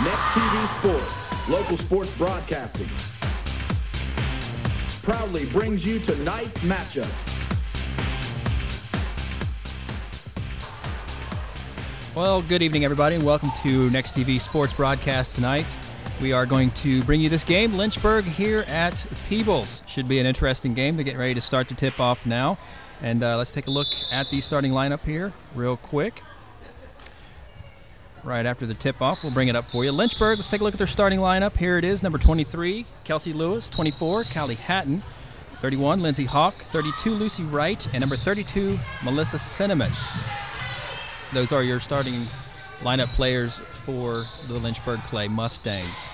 Next TV Sports, local sports broadcasting, proudly brings you tonight's matchup. Well, good evening, everybody, and welcome to Next TV Sports broadcast tonight. We are going to bring you this game, Lynchburg here at Peebles. Should be an interesting game. They're getting ready to start the tip-off now. And let's take a look at the starting lineup here real quick. Right after the tip-off, we'll bring it up for you. Lynchburg, let's take a look at their starting lineup. Here it is, number 23, Kelsey Lewis, 24, Callie Hatton, 31, Lindsay Hawk, 32, Lucy Wright, and number 32, Melissa Cinnamon. Those are your starting lineup players for the Lynchburg Clay Mustangs.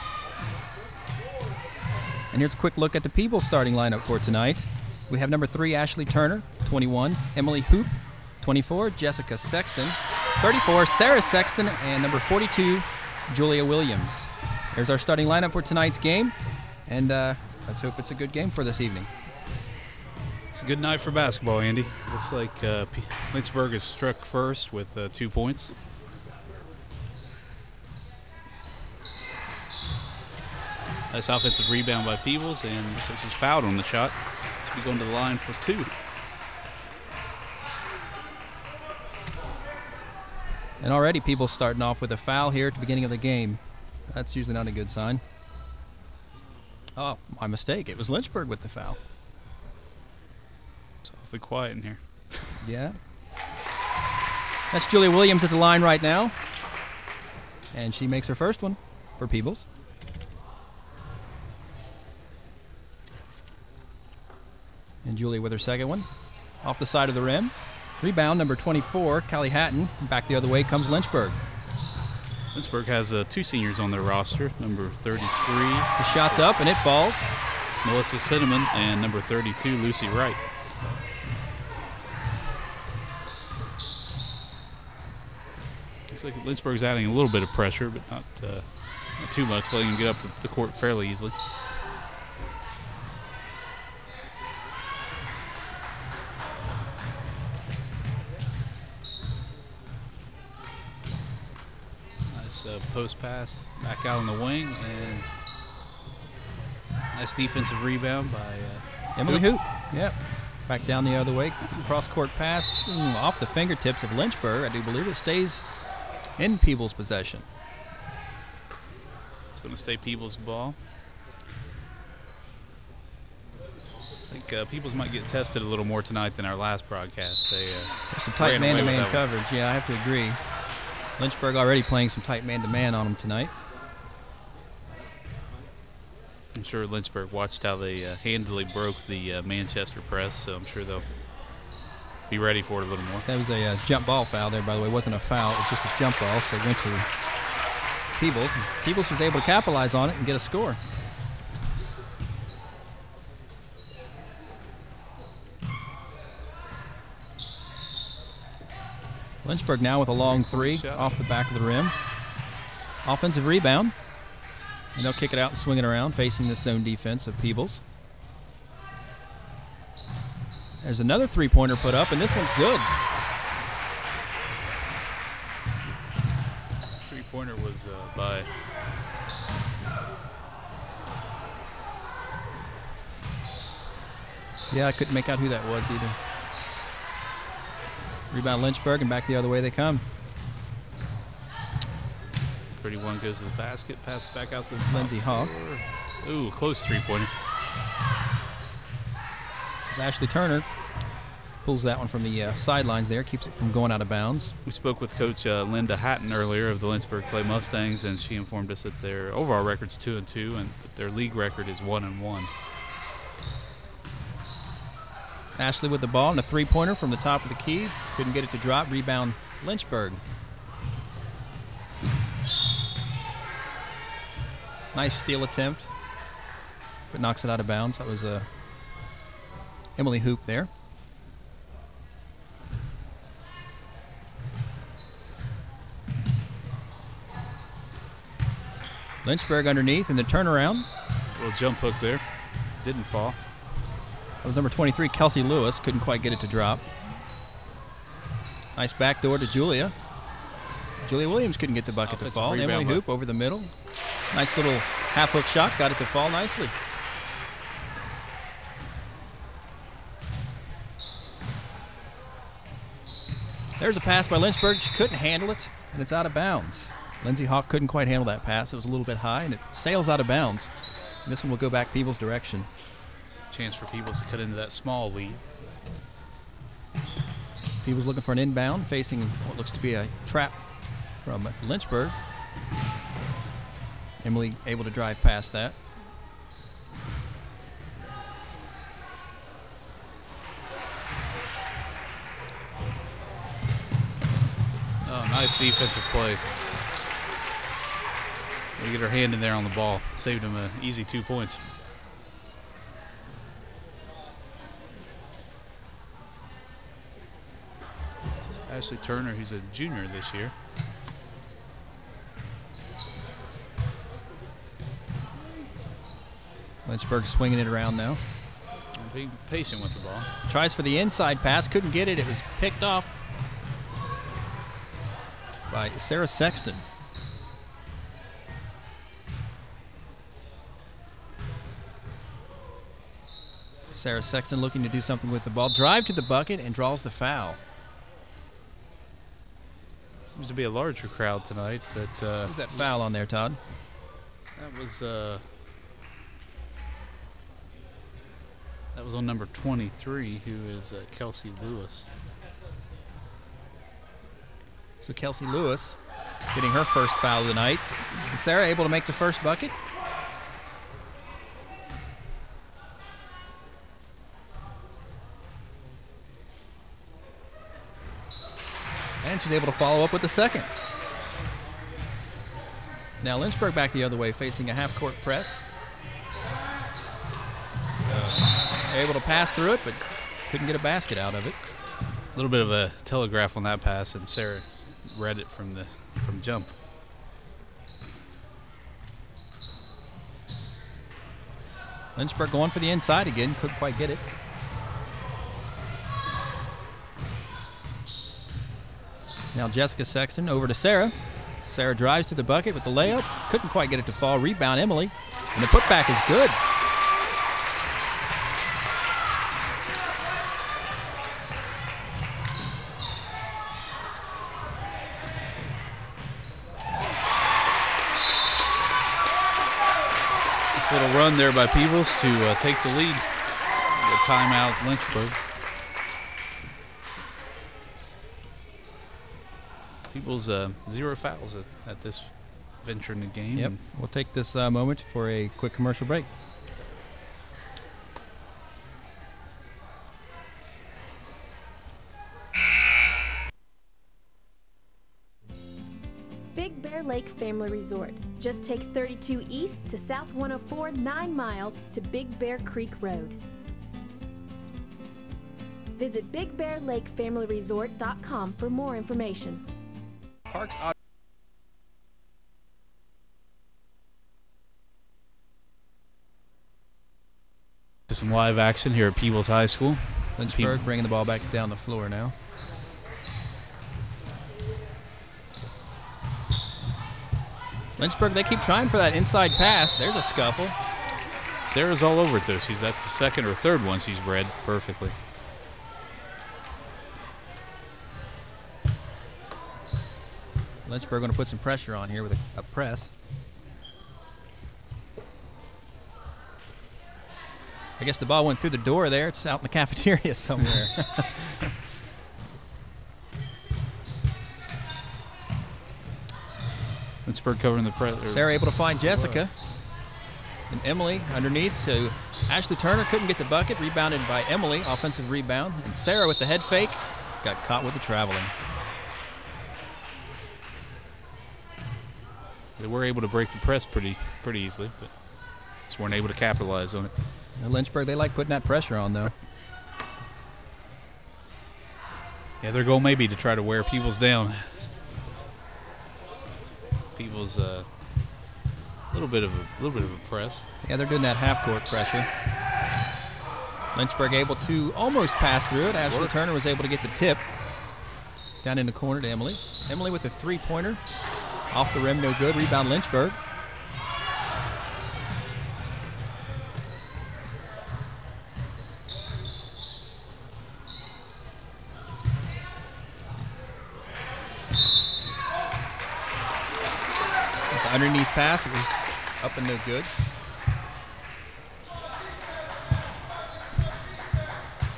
And here's a quick look at the Peebles starting lineup for tonight. We have number 3, Ashley Turner, 21, Emily Hoop, 24, Jessica Sexton, 34, Sarah Sexton, and number 42, Julia Williams. There's our starting lineup for tonight's game, and let's hope it's a good game for this evening. It's a good night for basketball, Andy. Looks like Lynchburg has struck first with 2 points. Nice offensive rebound by Peebles, and looks like she's fouled on the shot. She'll be going to the line for 2. And already Peebles starting off with a foul here at the beginning of the game. That's usually not a good sign. Oh, my mistake. It was Lynchburg with the foul. It's awfully quiet in here. Yeah. That's Julia Williams at the line right now. And she makes her first one for Peebles. And Julia with her second one. Off the side of the rim. Rebound, number 24, Callie Hatton. Back the other way comes Lynchburg. Lynchburg has 2 seniors on their roster. Number 33. The shot's up, and it falls. Melissa Cinnamon, and number 32, Lucy Wright. Looks like Lynchburg's adding a little bit of pressure, but not too much, letting them get up the court fairly easily. Post pass back out on the wing, and nice defensive rebound by Emily Hoop. Yep. Back down the other way. Cross court pass off the fingertips of Lynchburg. I do believe it stays in Peebles' possession. It's going to stay Peebles' ball. I think Peebles might get tested a little more tonight than our last broadcast. There's some tight man-to-man coverage. Yeah, I have to agree. Lynchburg already playing some tight man-to-man on them tonight. I'm sure Lynchburg watched how they handily broke the Manchester press, so I'm sure they'll be ready for it a little more. That was a jump ball foul there, by the way. It wasn't a foul. It was just a jump ball, so it went to Peebles. Peebles was able to capitalize on it and get a score. Lynchburg now with a long 3 off the back of the rim. Offensive rebound. And they'll kick it out and swing it around, facing the zone defense of Peebles. There's another 3-pointer put up, and this one's good. 3-pointer was by Yeah, I couldn't make out who that was either. Rebound Lynchburg, and back the other way they come. 31 goes to the basket, passes back out to Lindsay Hawk. Ooh, close 3-pointer. Ashley Turner pulls that one from the sidelines there, keeps it from going out of bounds. We spoke with Coach Linda Hatton earlier of the Lynchburg Clay Mustangs, and she informed us that their overall record's 2-2, and that their league record is 1-1. Ashley with the ball and a 3-pointer from the top of the key. Couldn't get it to drop. Rebound Lynchburg. Nice steal attempt, but knocks it out of bounds. That was Emily Hoop there. Lynchburg underneath in the turnaround. A little jump hook there. Didn't fall. That was number 23, Kelsey Lewis. Couldn't quite get it to drop. Nice backdoor to Julia. Julia Williams couldn't get the bucket to Offensive fall. rebound, Emily Hoop over the middle. Nice little half-hook shot. Got it to fall nicely. There's a pass by Lynchburg. She couldn't handle it, and it's out of bounds. Lindsey Hawk couldn't quite handle that pass. It was a little bit high, and it sails out of bounds. And this one will go back Peebles' direction. Chance for Peebles to cut into that small lead. Peebles looking for an inbound, facing what looks to be a trap from Lynchburg. Emily able to drive past that. Oh, nice defensive play. They get her hand in there on the ball. Saved him an easy 2 points. Ashley Turner, who's a junior this year. Lynchburg swinging it around now. And being patient with the ball. Tries for the inside pass, couldn't get it. It was picked off by Sarah Sexton. Sarah Sexton looking to do something with the ball. Drive to the bucket and draws the foul. Seems to be a larger crowd tonight, but Who's that foul on there, Todd? that was on number 23, who is Kelsey Lewis. So Kelsey Lewis getting her first foul of the night. And Sarah able to make the first bucket. And she's able to follow up with the second. Now Lynchburg back the other way, facing a half-court press. Able to pass through it, but couldn't get a basket out of it. A little bit of a telegraph on that pass, and Sarah read it from jump. Lynchburg going for the inside again, couldn't quite get it. Now Jessica Sexton over to Sarah. Sarah drives to the bucket with the layup. Couldn't quite get it to fall. Rebound Emily. And the putback is good. Nice little run there by Peebles to take the lead. The timeout, Lynchburg. Peebles 0 fouls at this venture in the game. Yep. We'll take this moment for a quick commercial break. Big Bear Lake Family Resort. Just take 32 east to South 104, 9 miles to Big Bear Creek Road. Visit BigBearLakeFamilyResort.com for more information. Parks to some live action here at Peebles High School. Lynchburg bringing the ball back down the floor now. Lynchburg, they keep trying for that inside pass. There's a scuffle. Sarah's all over it, though. That's the second or third one she's read perfectly. Lynchburg going to put some pressure on here with a press. I guess the ball went through the door there. It's out in the cafeteria somewhere. Lynchburg covering the press. Sarah able to find Jessica. And Emily underneath to Ashley Turner. Couldn't get the bucket. Rebounded by Emily. Offensive rebound. And Sarah with the head fake. Got caught with the traveling. They were able to break the press pretty easily, but just weren't able to capitalize on it. Now Lynchburg, they like putting that pressure on, though. Yeah, their goal may be to try to wear Peebles down. Peebles a little bit of a press. Yeah, they're doing that half-court pressure. Lynchburg able to almost pass through it. Ashley Turner was able to get the tip. Down in the corner to Emily. Emily with a three-pointer. Off the rim, no good. Rebound Lynchburg. Underneath pass, it was up and no good.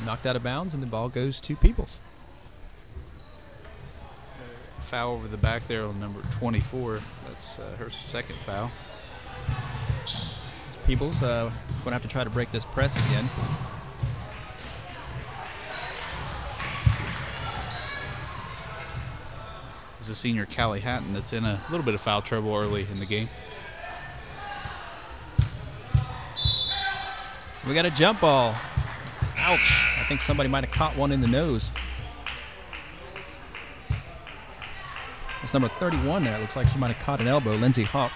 Knocked out of bounds, and the ball goes to Peebles. Foul over the back there on number 24. That's her second foul. Peebles going to have to try to break this press again. It's a senior Callie Hatton that's in a little bit of foul trouble early in the game. We got a jump ball. Ouch. I think somebody might have caught one in the nose. It's number 31 there. Looks like she might have caught an elbow. Lindsay Hawk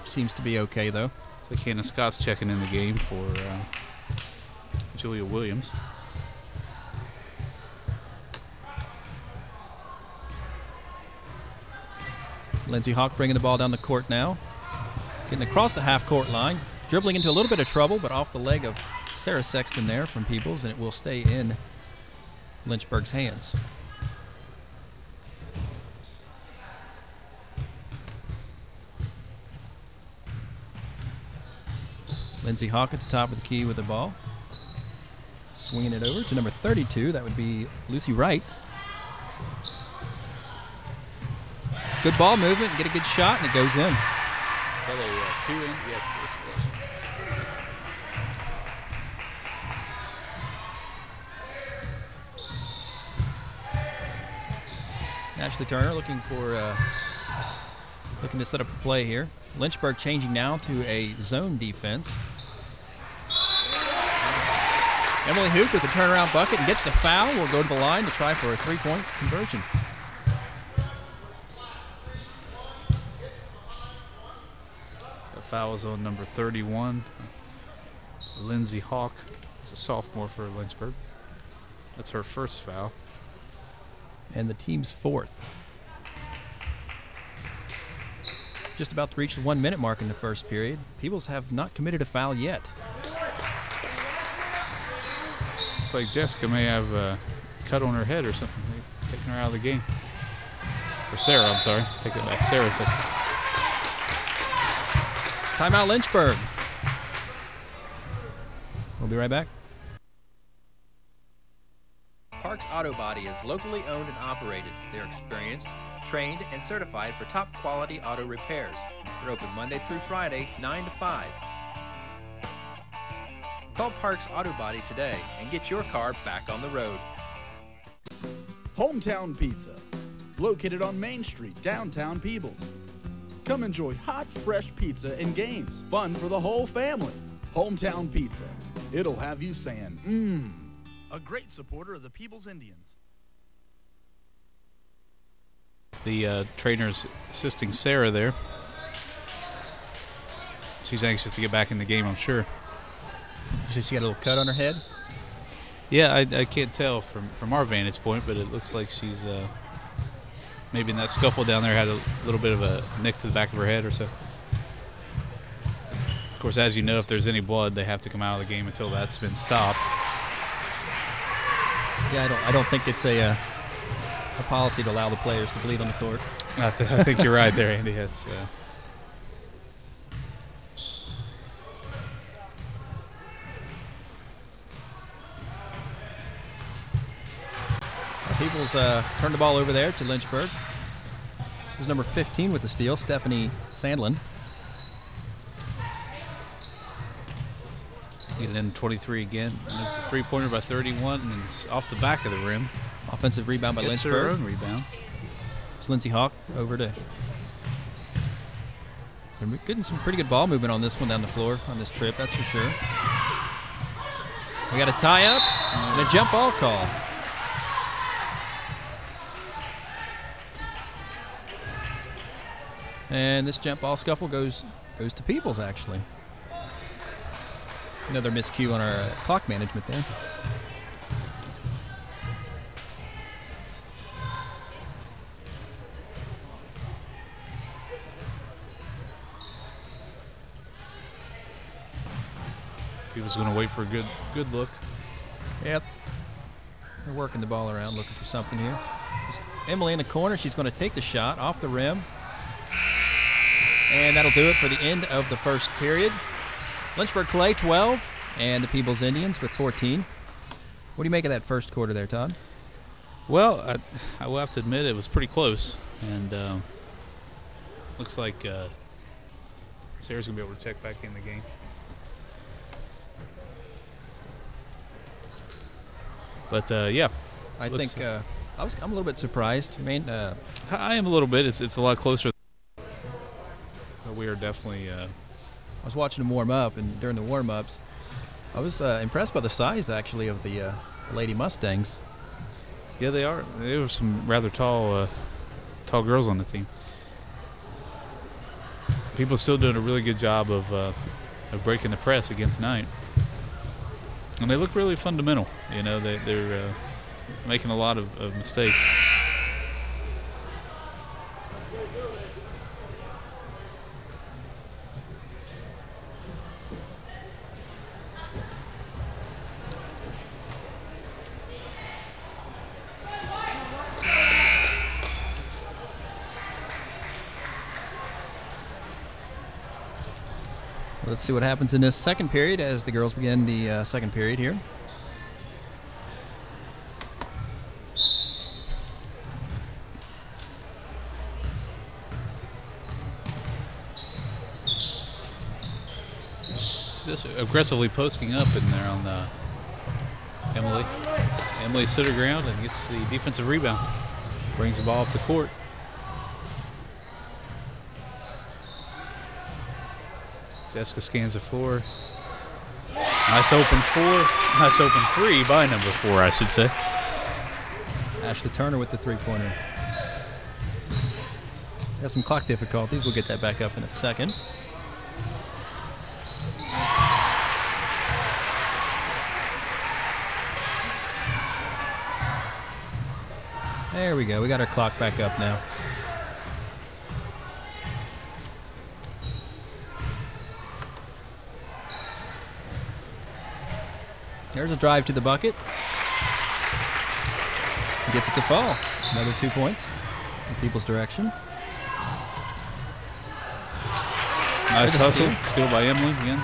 seems to be okay, though. So Hannah Scott's checking in the game for Julia Williams. Lindsay Hawk bringing the ball down the court now. Getting across the half-court line. Dribbling into a little bit of trouble, but off the leg of Sarah Sexton there from Peebles, and it will stay in Lynchburg's hands. Lindsay Hawk at the top of the key with the ball. Swinging it over to number 32. That would be Lucy Wright. Good ball movement, get a good shot, and it goes in. Is that a two-in? Yes, this was. Ashley Turner looking to set up a play here. Lynchburg changing now to a zone defense. Emily Hook with a turnaround bucket and gets the foul. Will go to the line to try for a three-point conversion. The foul is on number 31. Lindsay Hawk is a sophomore for Lynchburg. That's her first foul. And the team's fourth. Just about to reach the 1 minute mark in the first period. Peebles have not committed a foul yet. Looks like Jessica may have a cut on her head or something. They've taken her out of the game. Or Sarah, I'm sorry. Take it back. Sarah said. Timeout Lynchburg. We'll be right back. Parks Auto Body is locally owned and operated. They're experienced, trained, and certified for top quality auto repairs. They're open Monday through Friday, 9 to 5. Call Parks Auto Body today and get your car back on the road. Hometown Pizza, located on Main Street, downtown Peebles. Come enjoy hot, fresh pizza and games. Fun for the whole family. Hometown Pizza. It'll have you saying, mmm. A great supporter of the Peebles Indians. The trainer's assisting Sarah there. She's anxious to get back in the game, I'm sure. She got a little cut on her head? Yeah, I can't tell from our vantage point, but it looks like she's maybe in that scuffle down there had a little bit of a nick to the back of her head or so. Of course, as you know, if there's any blood, they have to come out of the game until that's been stopped. Yeah, I don't think it's a policy to allow the players to bleed on the court. I think you're right there, Andy. It's, Peebles turned the ball over there to Lynchburg. It was number 15 with the steal, Stephanie Sandlin. Get it in 23 again. And it's a three-pointer by 31, and it's off the back of the rim. Offensive rebound by Gets Lynchburg. her own rebound. It's Lindsay Hawk over to. They're getting some pretty good ball movement on this one down the floor on this trip, that's for sure. We got a tie-up and a jump ball call. And this jump ball scuffle goes to Peebles, actually. Another miscue on our clock management there. He was going to wait for a good look. Yep. They're working the ball around, looking for something here. There's Emily in the corner. She's going to take the shot off the rim. And that'll do it for the end of the first period. Lynchburg Clay 12 and the Peebles Indians with 14. What do you make of that first quarter there, Todd? Well, I will have to admit it was pretty close. And looks like Sarah's going to be able to check back in the game. But, yeah. I think I'm a little bit surprised. I am a little bit. It's a lot closer. But we are definitely I was watching them warm up, and during the warm-ups, I was impressed by the size, actually, of the Lady Mustangs. Yeah, they are. There were some rather tall girls on the team. People still doing a really good job of breaking the press again tonight. And they look really fundamental. You know, they're making a lot of mistakes. Let's see what happens in this second period as the girls begin the second period here. This aggressively posting up in there on the Emily. Emily stood her ground and gets the defensive rebound. Brings the ball up the court. Jessica scans the floor. Nice open three by number 4, I should say. Ashley Turner with the three-pointer. Got some clock difficulties. We'll get that back up in a second. There we go. We got our clock back up now. There's a drive to the bucket. Gets it to fall. Another 2 points in People's direction. Nice hustle. Steal by Emily again.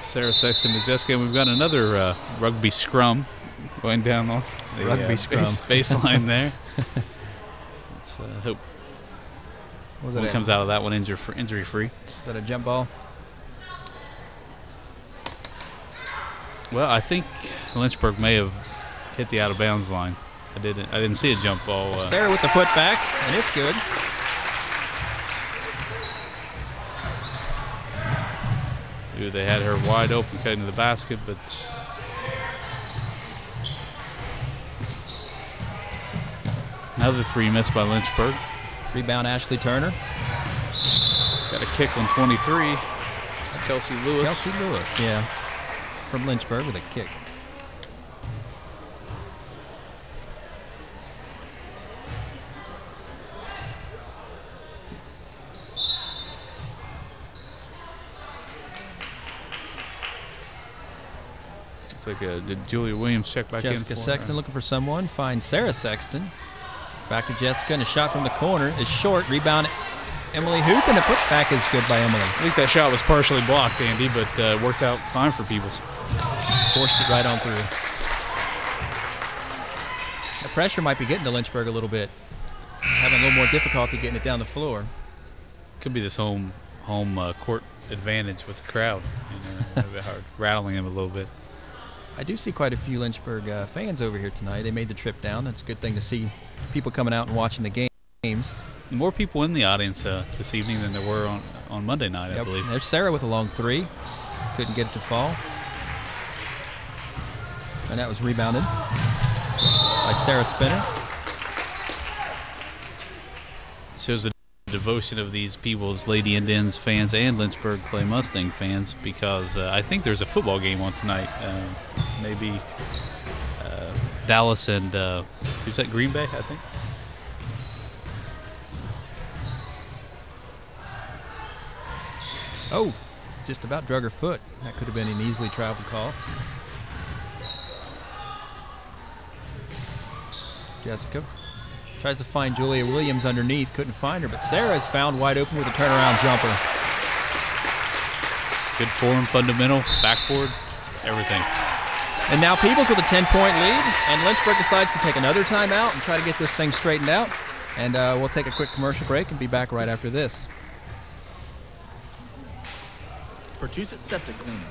Sarah Sexton to Jessica. And we've got another rugby scrum going down off the baseline there. Let's hope one comes out of that one injury-free. Is that a jump ball? Well, I think Lynchburg may have hit the out-of-bounds line. I didn't see a jump ball. Sarah with the putback, and it's good. Ooh, they had her wide open cutting to the basket, but another three missed by Lynchburg. Rebound, Ashley Turner. Got a kick on 23. Kelsey Lewis. Kelsey Lewis, yeah. From Lynchburg with a kick. It's like did Julia Williams check back in? Jessica Sexton looking for someone. Finds Sarah Sexton. Back to Jessica, and a shot from the corner is short. Rebound, Emily Hoop, and the putback is good by Emily. I think that shot was partially blocked, Andy, but worked out fine for Peebles. Forced it right on through. The pressure might be getting to Lynchburg a little bit. Having a little more difficulty getting it down the floor. Could be this home court advantage with the crowd. You know, a bit hard, rattling them a little bit. I do see quite a few Lynchburg fans over here tonight. They made the trip down. That's a good thing to see people coming out and watching the games. More people in the audience this evening than there were on Monday night, I believe. There's Sarah with a long three. Couldn't get it to fall. And that was rebounded by Sarah Spinner. Shows the devotion of these Peebles Lady Indians fans and Lynchburg Clay Mustang fans, because I think there's a football game on tonight. Maybe Dallas and who's that? Green Bay, I think. Oh, just about drug her foot. That could have been an easily traveled call. Jessica tries to find Julia Williams underneath. Couldn't find her, but Sarah is found wide open with a turnaround jumper. Good form, fundamental, backboard, everything. And now Peebles with a 10-point lead, and Lynchburg decides to take another timeout and try to get this thing straightened out. And we'll take a quick commercial break and be back right after this. Pertussit Septic Cleaning.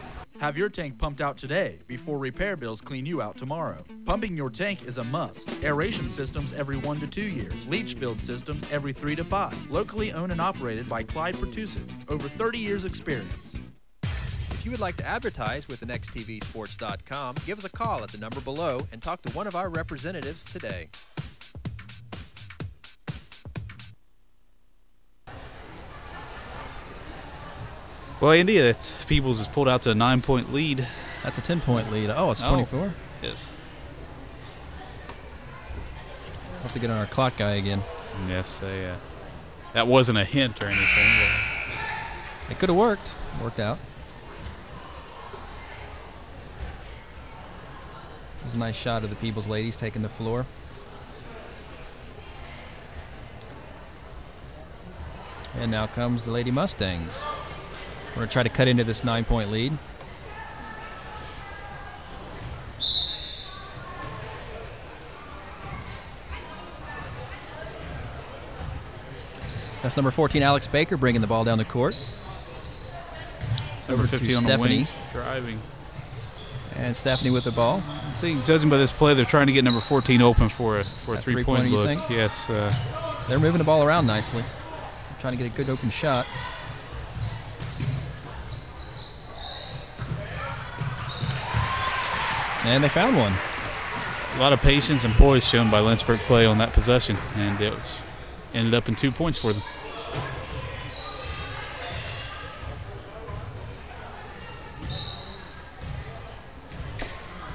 Have your tank pumped out today before repair bills clean you out tomorrow. Pumping your tank is a must. Aeration systems every 1 to 2 years. Leach field systems every 3 to 5. Locally owned and operated by Clyde Pertussit. Over 30 years experience. If you would like to advertise with thenexttvsports.com, give us a call at the number below and talk to one of our representatives today. Well, Andy, that's Peebles has pulled out to a 9-point lead. That's a 10-point lead. Oh, it's 24? Yes. We'll have to get on our clock guy again. Yes, that wasn't a hint or anything. But it could have worked. Worked out. There's a nice shot of the Peebles ladies taking the floor. And now comes the Lady Mustangs. We're going to try to cut into this 9-point lead. That's number 14, Alex Baker, bringing the ball down the court. Number 15 on the wing, driving. And Stephanie with the ball. I think, judging by this play, they're trying to get number 14 open for a three-point look. You think? Yes. They're moving the ball around nicely. Trying to get a good open shot. And they found one. A lot of patience and poise shown by Lynchburg play on that possession, and it ended up in 2 points for them.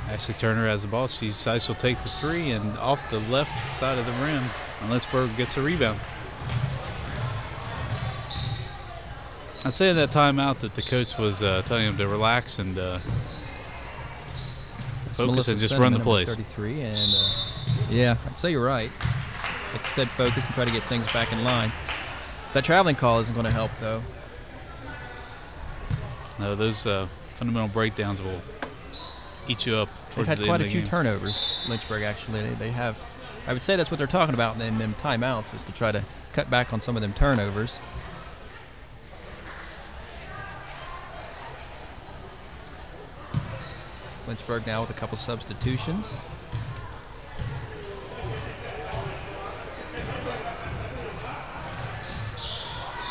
Ashley Turner has the ball. She decides she'll take the three and off the left side of the rim, and Lynchburg gets a rebound. I'd say in that timeout that the coach was telling him to relax and focus and just run the plays. 33, and yeah, I'd say you're right. Like you said, focus and try to get things back in line. That traveling call isn't going to help, though. No, those fundamental breakdowns will eat you up towards the end of the game. They've had quite a few turnovers, Lynchburg, actually. They have. I would say that's what they're talking about in them timeouts, is to try to cut back on some of them turnovers. Lynchburg now with a couple substitutions.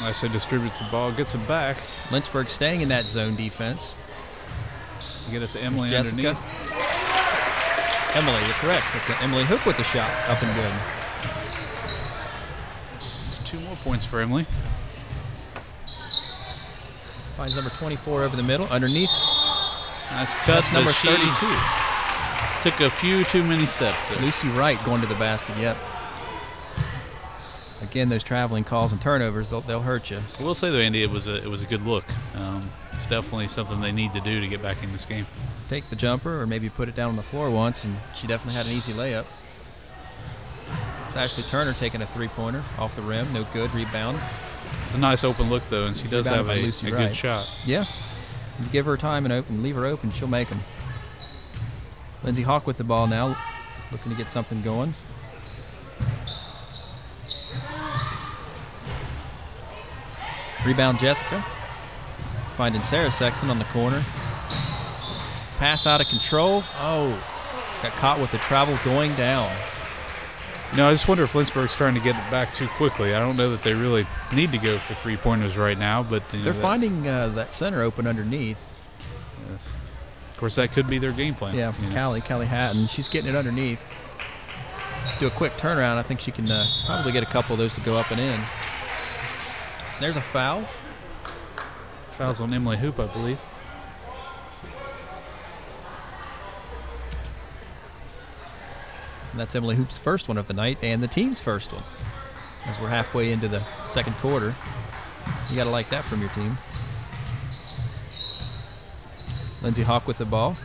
Ashley distributes the ball, gets it back. Lynchburg staying in that zone defense. You get it to Emily Jessica. underneath. Emily, you're correct. It's an Emily Hook with the shot, up and good. It's 2 more points for Emily. Finds number 24 over the middle, underneath. Nice cut. That's number 32. Took a few too many steps there. Lucy Wright going to the basket, yep. Again, those traveling calls and turnovers, they'll hurt you. I will say, though, Andy, it was a good look. It's definitely something they need to do to get back in this game. Take the jumper or maybe put it down on the floor once, and she definitely had an easy layup. It's Ashley Turner taking a three-pointer off the rim, no good, rebound. It's a nice open look, though, and she does have a good shot. Yeah. You give her time and leave her open, she'll make them. Lindsey Hawk with the ball now, looking to get something going. Rebound Jessica. Finding Sarah Sexton on the corner. Pass out of control. Oh, got caught with the travel going down. You know, I just wonder if Lynchburg's trying to get it back too quickly. I don't know that they really need to go for three-pointers right now, but they're finding that center open underneath. Yes. Of course, that could be their game plan. Yeah, Callie Hatton. She's getting it underneath. Do a quick turnaround. I think she can probably get a couple of those to go up and in. There's a foul. Foul's on Emily Hoop, I believe. And that's Emily Hoop's first one of the night and the team's first one. As we're halfway into the second quarter. You got to like that from your team. Lindsey Hawk with the ball.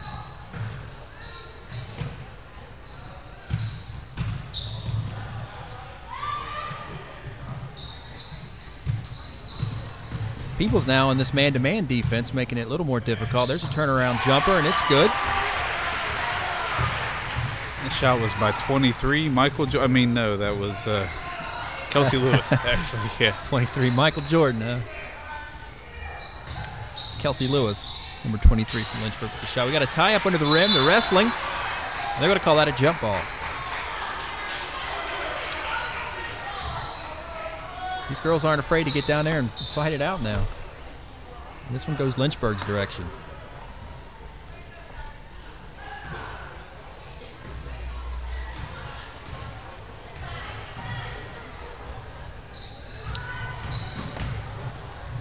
Peebles now in this man-to-man defense, making it a little more difficult. There's a turnaround jumper, and it's good. The shot was by 23. No, that was Kelsey Lewis, actually. Yeah. 23, Michael Jordan. Kelsey Lewis, number 23 from Lynchburg with the shot. We got a tie up under the rim. They're wrestling. They're going to call that a jump ball. These girls aren't afraid to get down there and fight it out now. And this one goes Lynchburg's direction.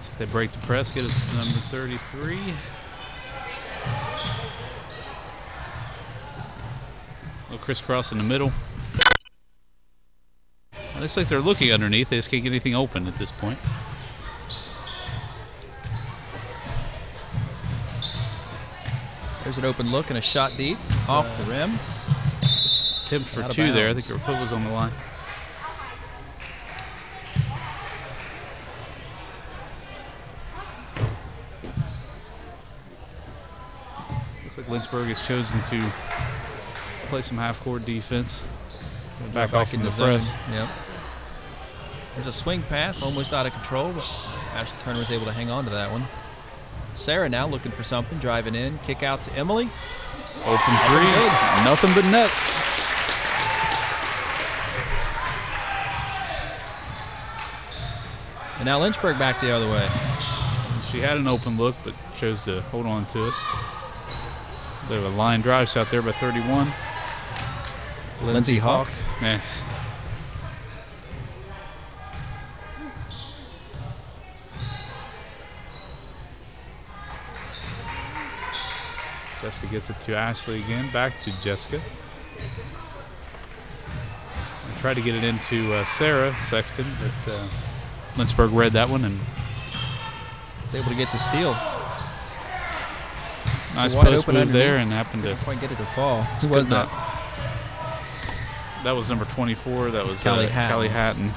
So they break the press, get it to number 33. Little crisscross in the middle. It looks like they're looking underneath. They just can't get anything open at this point. There's an open look and a shot deep off the rim. Attempt for Out of 2 there. I bounds. think her foot was on the line. Looks like Lynchburg has chosen to play some half-court defense. Back off in the press. Yep. There's a swing pass, almost out of control, but Ashley Turner was able to hang on to that one. Sarah now looking for something, driving in, kick out to Emily. Open 3, nothing but net. And now Lynchburg back the other way. She had an open look, but chose to hold on to it. Bit of a line drive shot there by 31. Lindsey Hawk. Man. Jessica gets it to Ashley again. Back to Jessica. I tried to get it into Sarah Sexton, but Lynchburg read that one and Was able to get the steal. nice Wide post open move underneath. there and happened to. Couldn't quite get it to fall. Who could was that? not. That was number 24. That was Callie Hatton. Callie Hatton.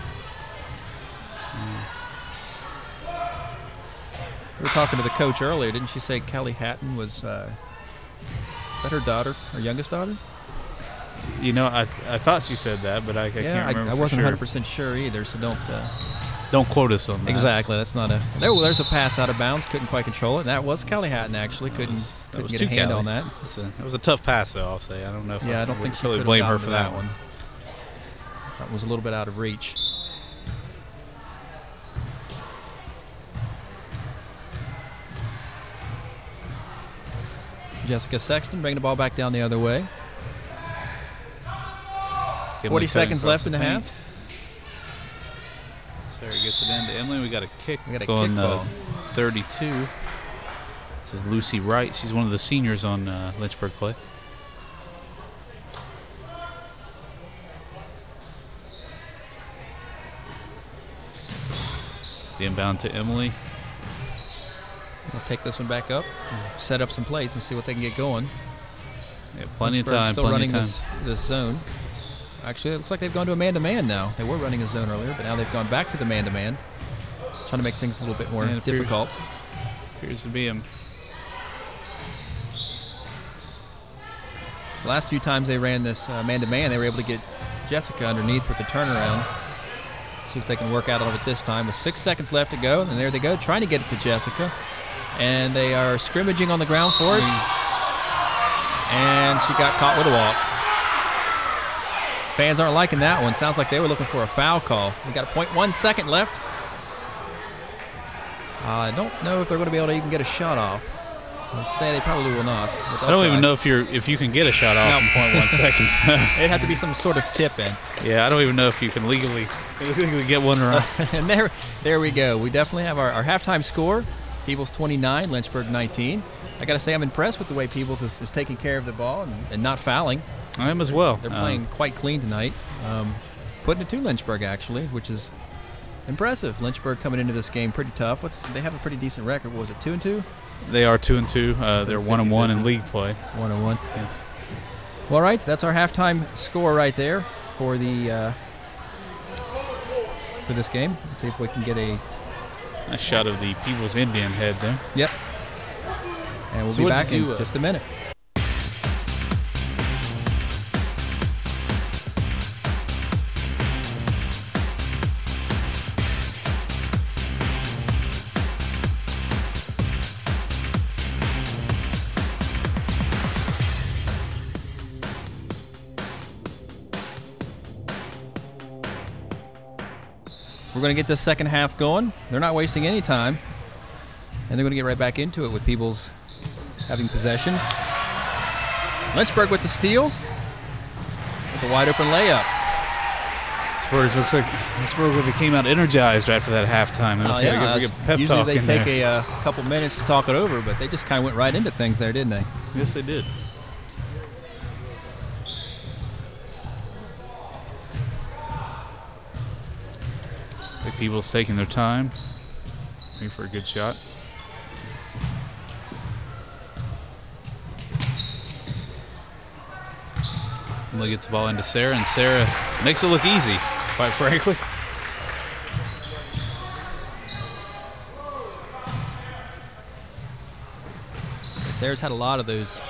We were talking to the coach earlier. Didn't she say Callie Hatton was is that her daughter, her youngest daughter? You know, I thought she said that, but I can't remember. I for wasn't sure. 100% sure either, so Don't quote us on that. Exactly. That's not a. There's a pass out of bounds. Couldn't quite control it. And that was Callie Hatton actually. Couldn't was get a two hand on Callie. that. It was a tough pass, though. I'll say. I don't know if Yeah, I don't would think she really could blame her have for gotten to that one. That was a little bit out of reach. Jessica Sexton bringing the ball back down the other way. 40 seconds left in the half. Sarah gets it into Emily. We got a kick. We got a on kick ball. 32. This is Lucy Wright. She's one of the seniors on Lynchburg Clay. The inbound to Emily. We'll take this one back up, set up some plays, and see what they can get going. Yeah, plenty of Lynchburg time. Still Plenty running of time. this zone. Actually, it looks like they've gone to a man-to-man now. They were running a zone earlier, but now they've gone back to the man-to-man, trying to make things a little bit more Yeah, it appears- difficult. Appears to be him. The last few times they ran this man-to-man, they were able to get Jessica underneath with the turnaround. See if they can work out of it this time. With 6 seconds left to go, and there they go, trying to get it to Jessica. And they are scrimmaging on the ground for it. And she got caught with a walk. Fans aren't liking that one. Sounds like they were looking for a foul call. We got a 0.1 second left. I don't know if they're going to be able to even get a shot off. I would say they probably will not. But I don't even know if you can get a shot off in 0.1 seconds. It'd have to be some sort of tip in. Yeah, I don't even know if you can legally get one or not. And there we go. We definitely have our halftime score. Peebles 29, Lynchburg 19. I got to say I'm impressed with the way Peebles is taking care of the ball and not fouling. I am as well. They're playing quite clean tonight. Putting it to Lynchburg, actually, which is impressive. Lynchburg coming into this game pretty tough. They have a pretty decent record. What was it, 2-2? They are 2-2. They're 1-1 in league play. 1-1. Yes. Well, all right, that's our halftime score right there for the for this game. Let's see if we can get a nice shot of the Peebles Indian head there. Yep. And we'll So be what back did you, in just a minute. We're going to get this second half going. They're not wasting any time. And they're going to get right back into it with Peebles having possession. Lynchburg with the steal. With a wide open layup. Spurs looks like Lynchburg came out energized after that halftime. We get pep Usually talk they in take there. a couple minutes to talk it over, but they just kind of went right into things there, didn't they? Yes, they did. The Peebles taking their time, waiting for a good shot. Emily gets the ball into Sarah, and Sarah makes it look easy, quite frankly. Sarah's had a lot of those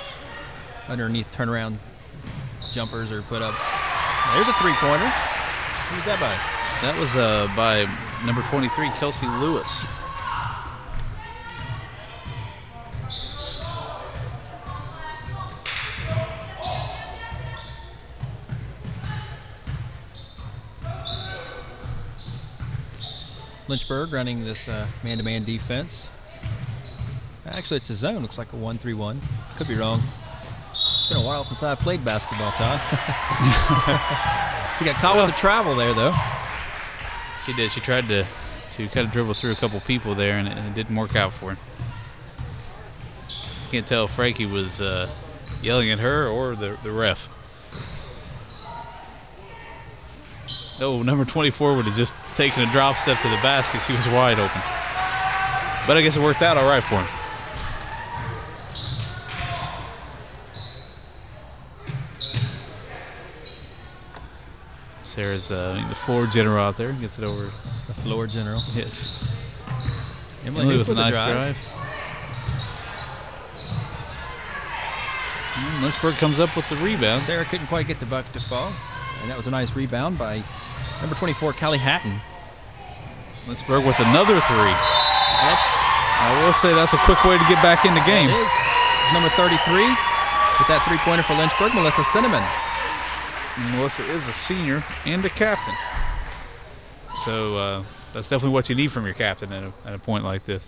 underneath turnaround jumpers or put-ups. There's a three-pointer. Who's that by? That was by number 23, Kelsey Lewis. Lynchburg running this man-to-man defense. Actually, it's a zone. Looks like a 1-3-1. Could be wrong. It's been a while since I've played basketball, Todd. She got caught with the travel there, though. She did. She tried to kind of dribble through a couple people there, and it didn't work out for her. Can't tell if Frankie was yelling at her or the ref. Oh, number 24 would have just taken a drop step to the basket. She was wide open. But I guess it worked out all right for him. Sarah's the floor general out there. Gets it over. The floor general. Yes. Emily with a nice drive. And Lynchburg comes up with the rebound. Sarah couldn't quite get the bucket to fall. And that was a nice rebound by number 24, Callie Hatton. Lynchburg with another three. I will say that's a quick way to get back in the game. It is. It's number 33 with that three-pointer for Lynchburg, Melissa Cinnamon. And Melissa is a senior and a captain. So that's definitely what you need from your captain at a point like this.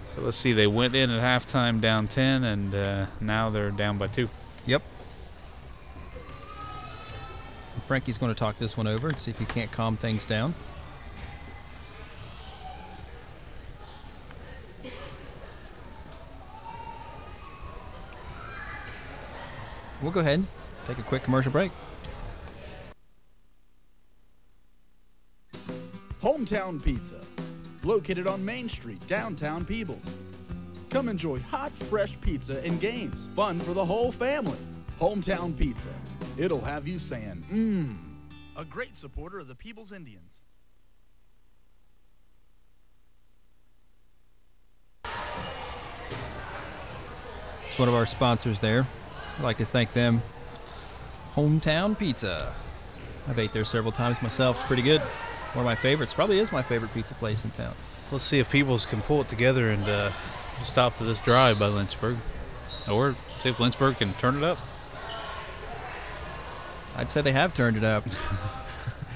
So let's see. They went in at halftime down 10, and now they're down by 2. Yep. And Frankie's going to talk this one over and see if he can't calm things down. We'll go ahead and take a quick commercial break. Hometown Pizza, located on Main Street, downtown Peebles. Come enjoy hot, fresh pizza and games, fun for the whole family. Hometown Pizza, it'll have you saying, mmm. A great supporter of the Peebles Indians. It's one of our sponsors there. I'd like to thank them. Hometown Pizza. I've ate there several times myself. Pretty good. One of my favorites. Probably is my favorite pizza place in town. Let's see if Peebles can pull it together and stop to this drive by Lynchburg. Or see if Lynchburg can turn it up. I'd say they have turned it up.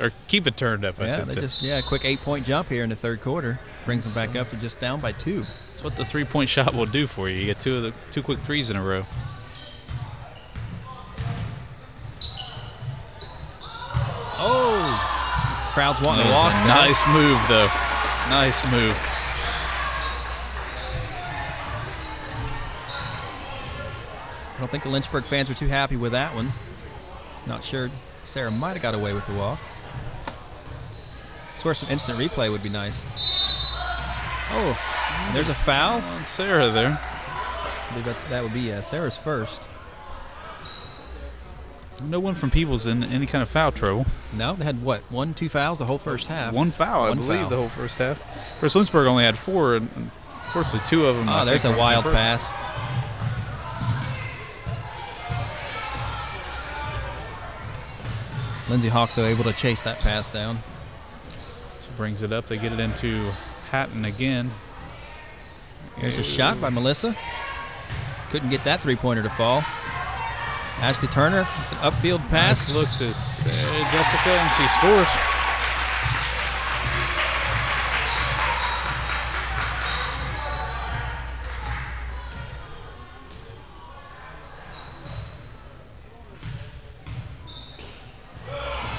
Or keep it turned up, I should say. A quick 8-point jump here in the third quarter. Brings them back up to just down by 2. That's what the three-point shot will do for you. You get two quick threes in a row. Oh! Crowd's wanting to walk. Nice move, though. Nice move. I don't think the Lynchburg fans were too happy with that one. Not sure. Sarah might have got away with the walk. That's where some instant replay would be nice. Oh, And there's a foul on Sarah there. I believe that would be Sarah's first. No one from Peebles in any kind of foul trouble. No, they had what, 1-2 fouls the whole first half. One foul, I believe, the whole first half. Whereas Lynchburg only had 4, and unfortunately 2 of them. Oh, there's a wild pass. Lindsey Hawk, though, able to chase that pass down. So brings it up. They get it into Hatton again. Here's a shot by Melissa. Couldn't get that three-pointer to fall. Ashley Turner with an upfield pass. Nice look to Jessica, and she scores.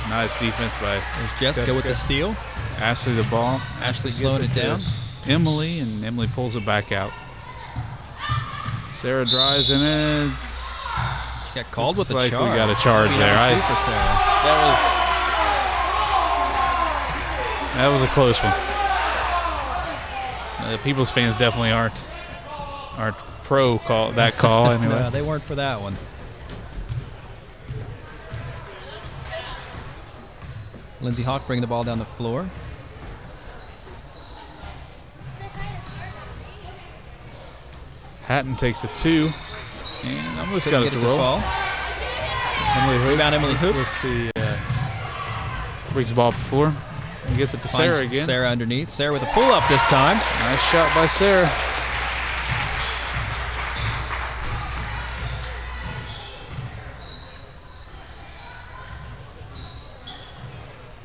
Nice defense by There's Jessica with the steal. Ashley the ball. Ashley slowing it down. Emily, and Emily pulls it back out. Sarah drives in it. She got called with a like charge. We got a charge there. For Sarah. That was a close one. The Peebles fans definitely aren't pro that call anyway. No, they weren't for that one. Lindsey Hawk bringing the ball down the floor. Hatton takes a 2, and almost got it to roll. Fall. Emily Hoop. Rebound, Emily Hoop. With the, brings the ball up the floor and gets it to Sarah again. Sarah underneath. Sarah with a pull-up this time. Nice shot by Sarah.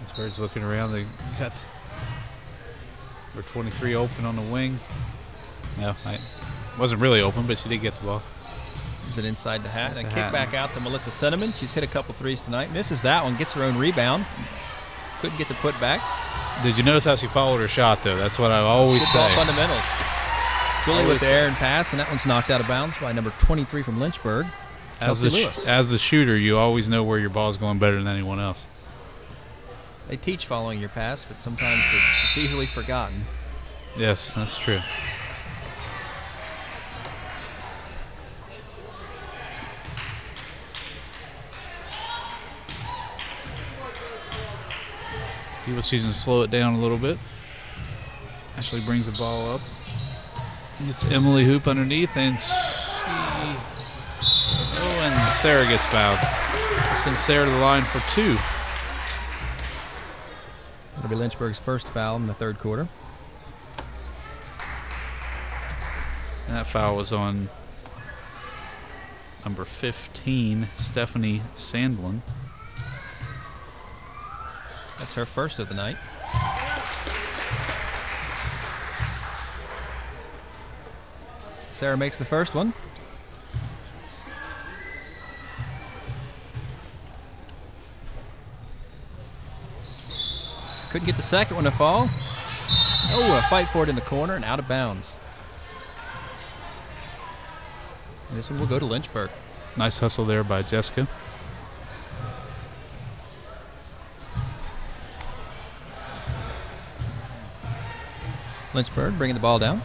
Lynchburg's looking around. They got number 23 open on the wing. No, wasn't really open, but she did get the ball. Is it inside the hat? And kick back out to Melissa Cinnamon. She's hit a couple threes tonight. Misses that one. Gets her own rebound. Couldn't get the put back. Did you notice how she followed her shot, though? That's what I always say. Fundamentals. Julie with the air and pass, and that one's knocked out of bounds by number 23 from Lynchburg, Kelsey Lewis. As a shooter, you always know where your ball's going better than anyone else. They teach following your pass, but sometimes it's easily forgotten. Yes, that's true. Peebles choosing to slow it down a little bit. Ashley brings the ball up. It's Emily Hoop underneath, and and Sarah gets fouled. Sends Sarah to the line for 2. It'll be Lynchburg's first foul in the third quarter. And that foul was on number 15, Stephanie Sandlin. That's her first of the night. Sarah makes the first one. Couldn't get the second one to fall. Oh, a fight for it in the corner and out of bounds. And this one will go to Lynchburg. Nice hustle there by Jessica. Lynchburg bringing the ball down.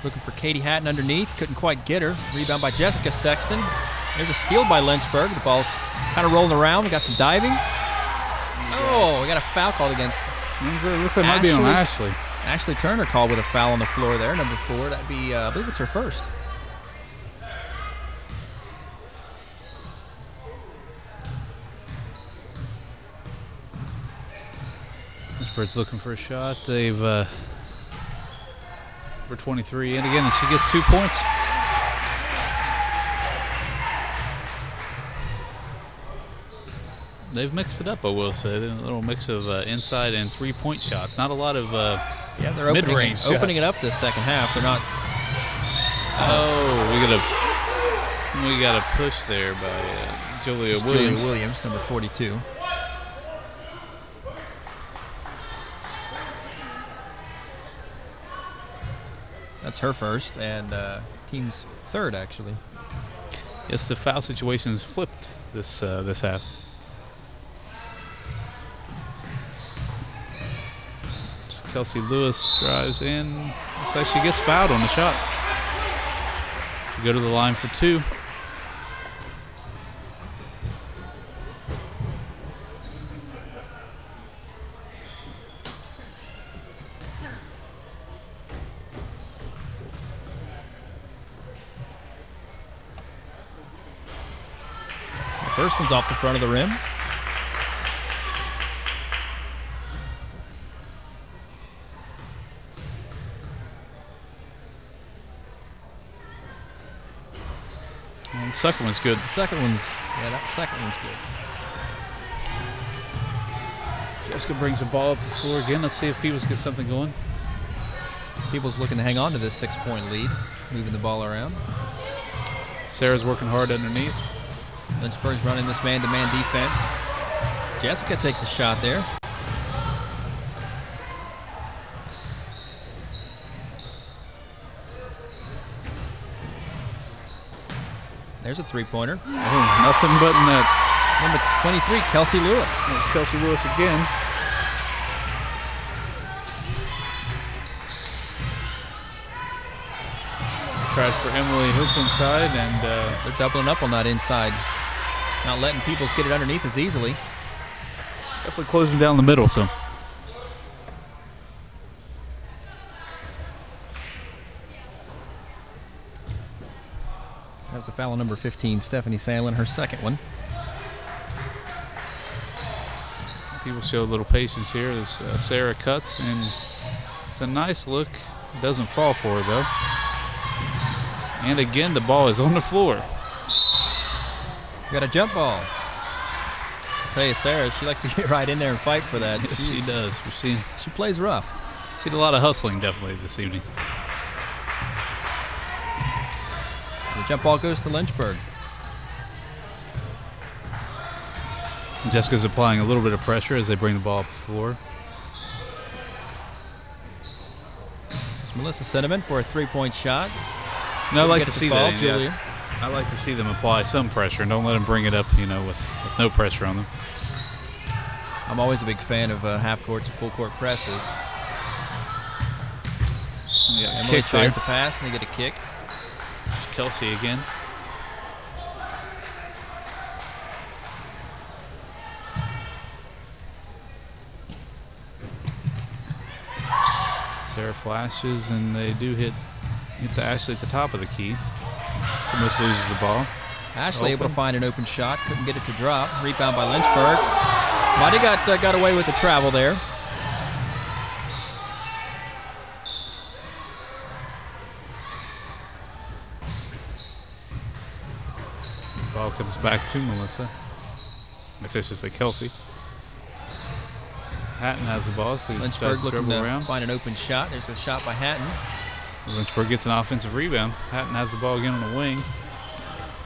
Looking for Katie Hatton underneath. Couldn't quite get her. Rebound by Jessica Sexton. There's a steal by Lynchburg. The ball's kind of rolling around. We got some diving. Oh, we got a foul called against. It looks like it might be on Ashley. Ashley Turner called with a foul on the floor there, number 4. That'd be, I believe it's her first. Lynchburg's looking for a shot. They've for 23, and again, she gets 2 points. They've mixed it up, I will say. A little mix of inside and 3-point shots. Not a lot of they're mid-range shots. Opening it up this second half. They're not. We got a push there by Julia Williams. Julia Williams, number 42. That's her first, and team's third, actually. Yes, the foul situation is flipped this half. Kelsey Lewis drives in. Looks like she gets fouled on the shot. She'll go to the line for 2. The first one's off the front of the rim. And the second one's good. The second one's, that second one's good. Jessica brings the ball up the floor again. Let's see if Peebles get something going. Peebles looking to hang on to this 6-point lead, moving the ball around. Sarah's working hard underneath. Lynchburg's running this man-to-man defense. Jessica takes a shot there. There's a 3-pointer. Oh, nothing but net. Number 23, Kelsey Lewis. There's Kelsey Lewis again. Tries for Emily Hoop inside, and they're doubling up on that inside. Not letting Peebles get it underneath as easily. definitely closing down the middle. So that was a foul on number 15, Stephanie Sandlin, her second one. people show a little patience here as Sarah cuts, and it's a nice look. Doesn't fall for her though. And again, the ball is on the floor. Got a jump ball. I'll tell you, Sarah, she likes to get right in there and fight for that. Yes, she does. She plays rough. Seen a lot of hustling definitely this evening. The jump ball goes to Lynchburg. Jessica's applying a little bit of pressure as they bring the ball up the floor. It's Melissa Cinnamon for a three-point shot. No, I like to see that. Julia. I like to see them apply some pressure and don't let them bring it up, with no pressure on them. I'm always a big fan of half courts and full court presses. Emily tries to pass and they get a kick. There's Kelsey again. Sarah flashes and they do hit to Ashley at the top of the key. Almost loses the ball. Ashley able to find an open shot, couldn't get it to drop. Rebound by Lynchburg. Might have got away with the travel there. Ball comes back to Melissa. I should say Kelsey. Hatton has the ball. So Lynchburg looking to find an open shot. There's a shot by Hatton. Lynchburg gets an offensive rebound. Hatton has the ball again on the wing.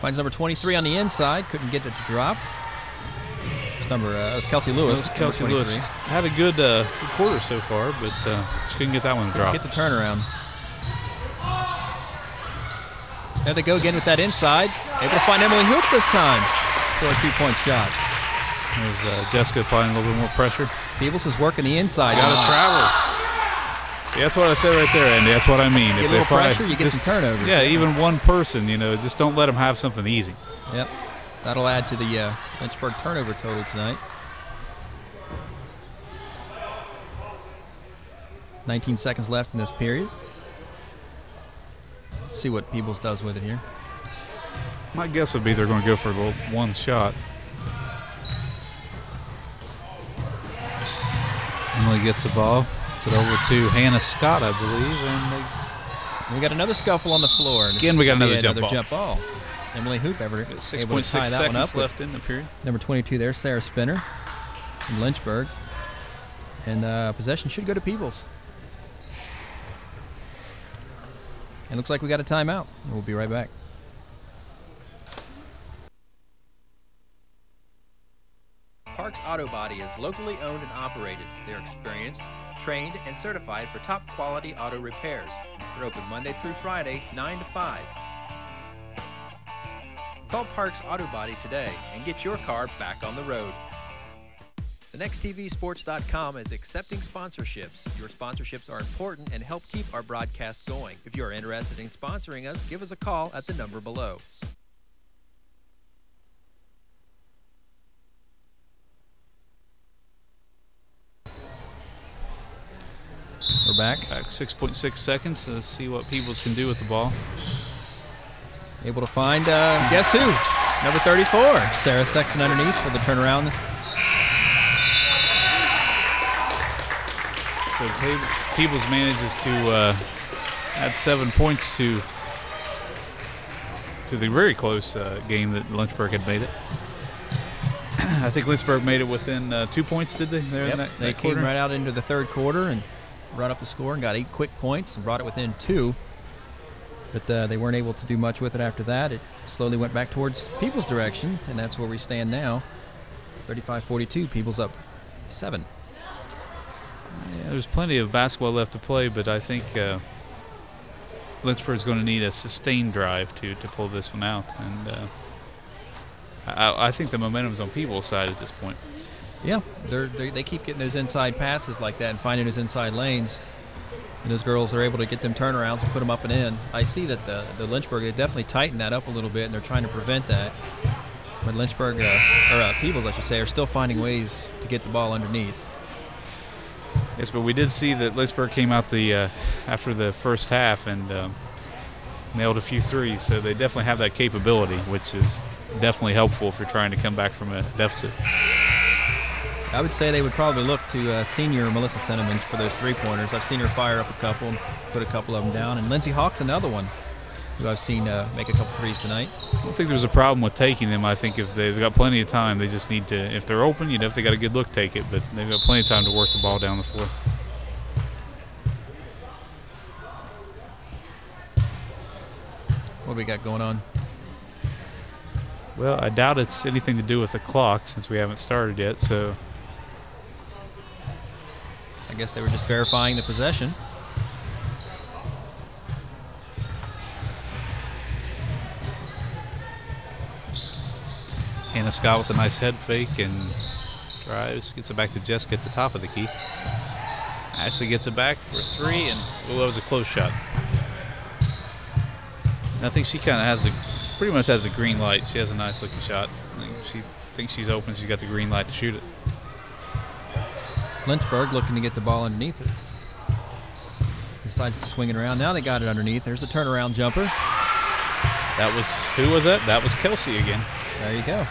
Finds number 23 on the inside. Couldn't get it to drop. It was Kelsey Lewis. Kelsey Lewis had a good quarter so far, but just couldn't get that one to drop. Get the turnaround. There they go again with that inside. Able to find Emily Hoop this time for a two-point shot. There's Jessica applying a little bit more pressure. Peebles is working the inside. Got to travel. See, that's what I said right there, Andy. That's what I mean. Get a little pressure, you get some turnovers. Yeah, even one person, just don't let them have something easy. Yep. That'll add to the Lynchburg turnover total tonight. 19 seconds left in this period. Let's see what Peebles does with it here. My guess would be they're going to go for one shot. Emily gets the ball. It's it over to Hannah Scott, I believe, and we got another scuffle on the floor. Again, we got another jump ball. Emily Hoop able to tie that one 6.6 up seconds left in the period. Number 22 there, Sarah Spinner from Lynchburg. And possession should go to Peebles. And looks like we got a timeout. We'll be right back. Parks Auto Body is locally owned and operated. They're experienced, trained, and certified for top quality auto repairs. They're open Monday through Friday, 9 to 5. Call Parks Auto Body today and get your car back on the road. The TheNextTVSports.com is accepting sponsorships. Your sponsorships are important and help keep our broadcast going. If you are interested in sponsoring us, give us a call at the number below. We're back. 6.6 seconds. Let's see what Peebles can do with the ball. Able to find, guess who? Number 34, Sarah Sexton underneath for the turnaround. So Peebles manages to add 7 points to the very close game that Lynchburg had made it. I think Lynchburg made it within 2 points, did they? Yep, they came right out into the third quarter and brought up the score and got 8 quick points and brought it within 2. But they weren't able to do much with it after that. It slowly went back towards Peebles' direction, and that's where we stand now. 35-42, Peebles up 7. Yeah, there's plenty of basketball left to play, but I think Lynchburg's going to need a sustained drive to pull this one out. And I think the momentum's on Peebles' side at this point. Yeah, they keep getting those inside passes like that and finding those inside lanes. And those girls are able to get them turnarounds and put them up and in. I see that the Lynchburg, they definitely tightened that up a little bit, and they're trying to prevent that. But Lynchburg, or Peebles, I should say, are still finding ways to get the ball underneath. Yes, but we did see that Lynchburg came out after the first half and nailed a few threes, so they definitely have that capability, which is definitely helpful if you're trying to come back from a deficit. I would say they would probably look to senior Melissa Cinnamon for those three-pointers. I've seen her fire up a couple, put a couple of them down, and Lindsey Hawk's another one who I've seen make a couple threes tonight. I don't think there's a problem with taking them. I think if they've got plenty of time, they just need to, if they're open, if they got a good look, take it, but they've got plenty of time to work the ball down the floor. What do we got going on? Well, I doubt it's anything to do with the clock since we haven't started yet, so I guess they were just verifying the possession. Hannah Scott with a nice head fake and drives, gets it back to Jessica at the top of the key. Ashley gets it back for 3, and that was a close shot. And I think she kind of pretty much has a green light. She has a nice looking shot. She thinks she's open. She's got the green light to shoot it. Lynchburg looking to get the ball underneath it. Decides to swing it around. Now they got it underneath. There's a turnaround jumper. Who was that? That was Kelsey again. There you go.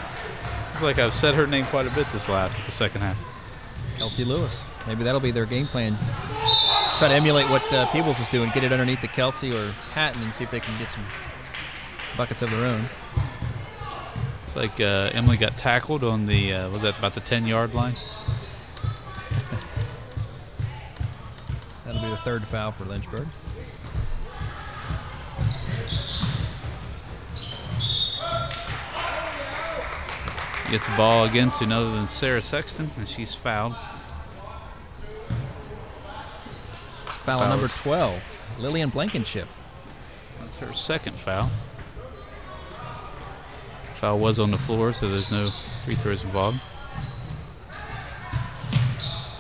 Seems like I've said her name quite a bit the second half. Kelsey Lewis. Maybe that'll be their game plan. Try to emulate what Peebles is doing. Get it underneath to Kelsey or Hatton and see if they can get some buckets of their own. Looks like Emily got tackled on the, was that about the 10-yard line? That'll be the third foul for Lynchburg. Gets the ball again to none other than Sarah Sexton, and she's fouled. Foul number 12, Lillian Blankenship. That's her second foul. Foul was on the floor, so there's no free throws involved.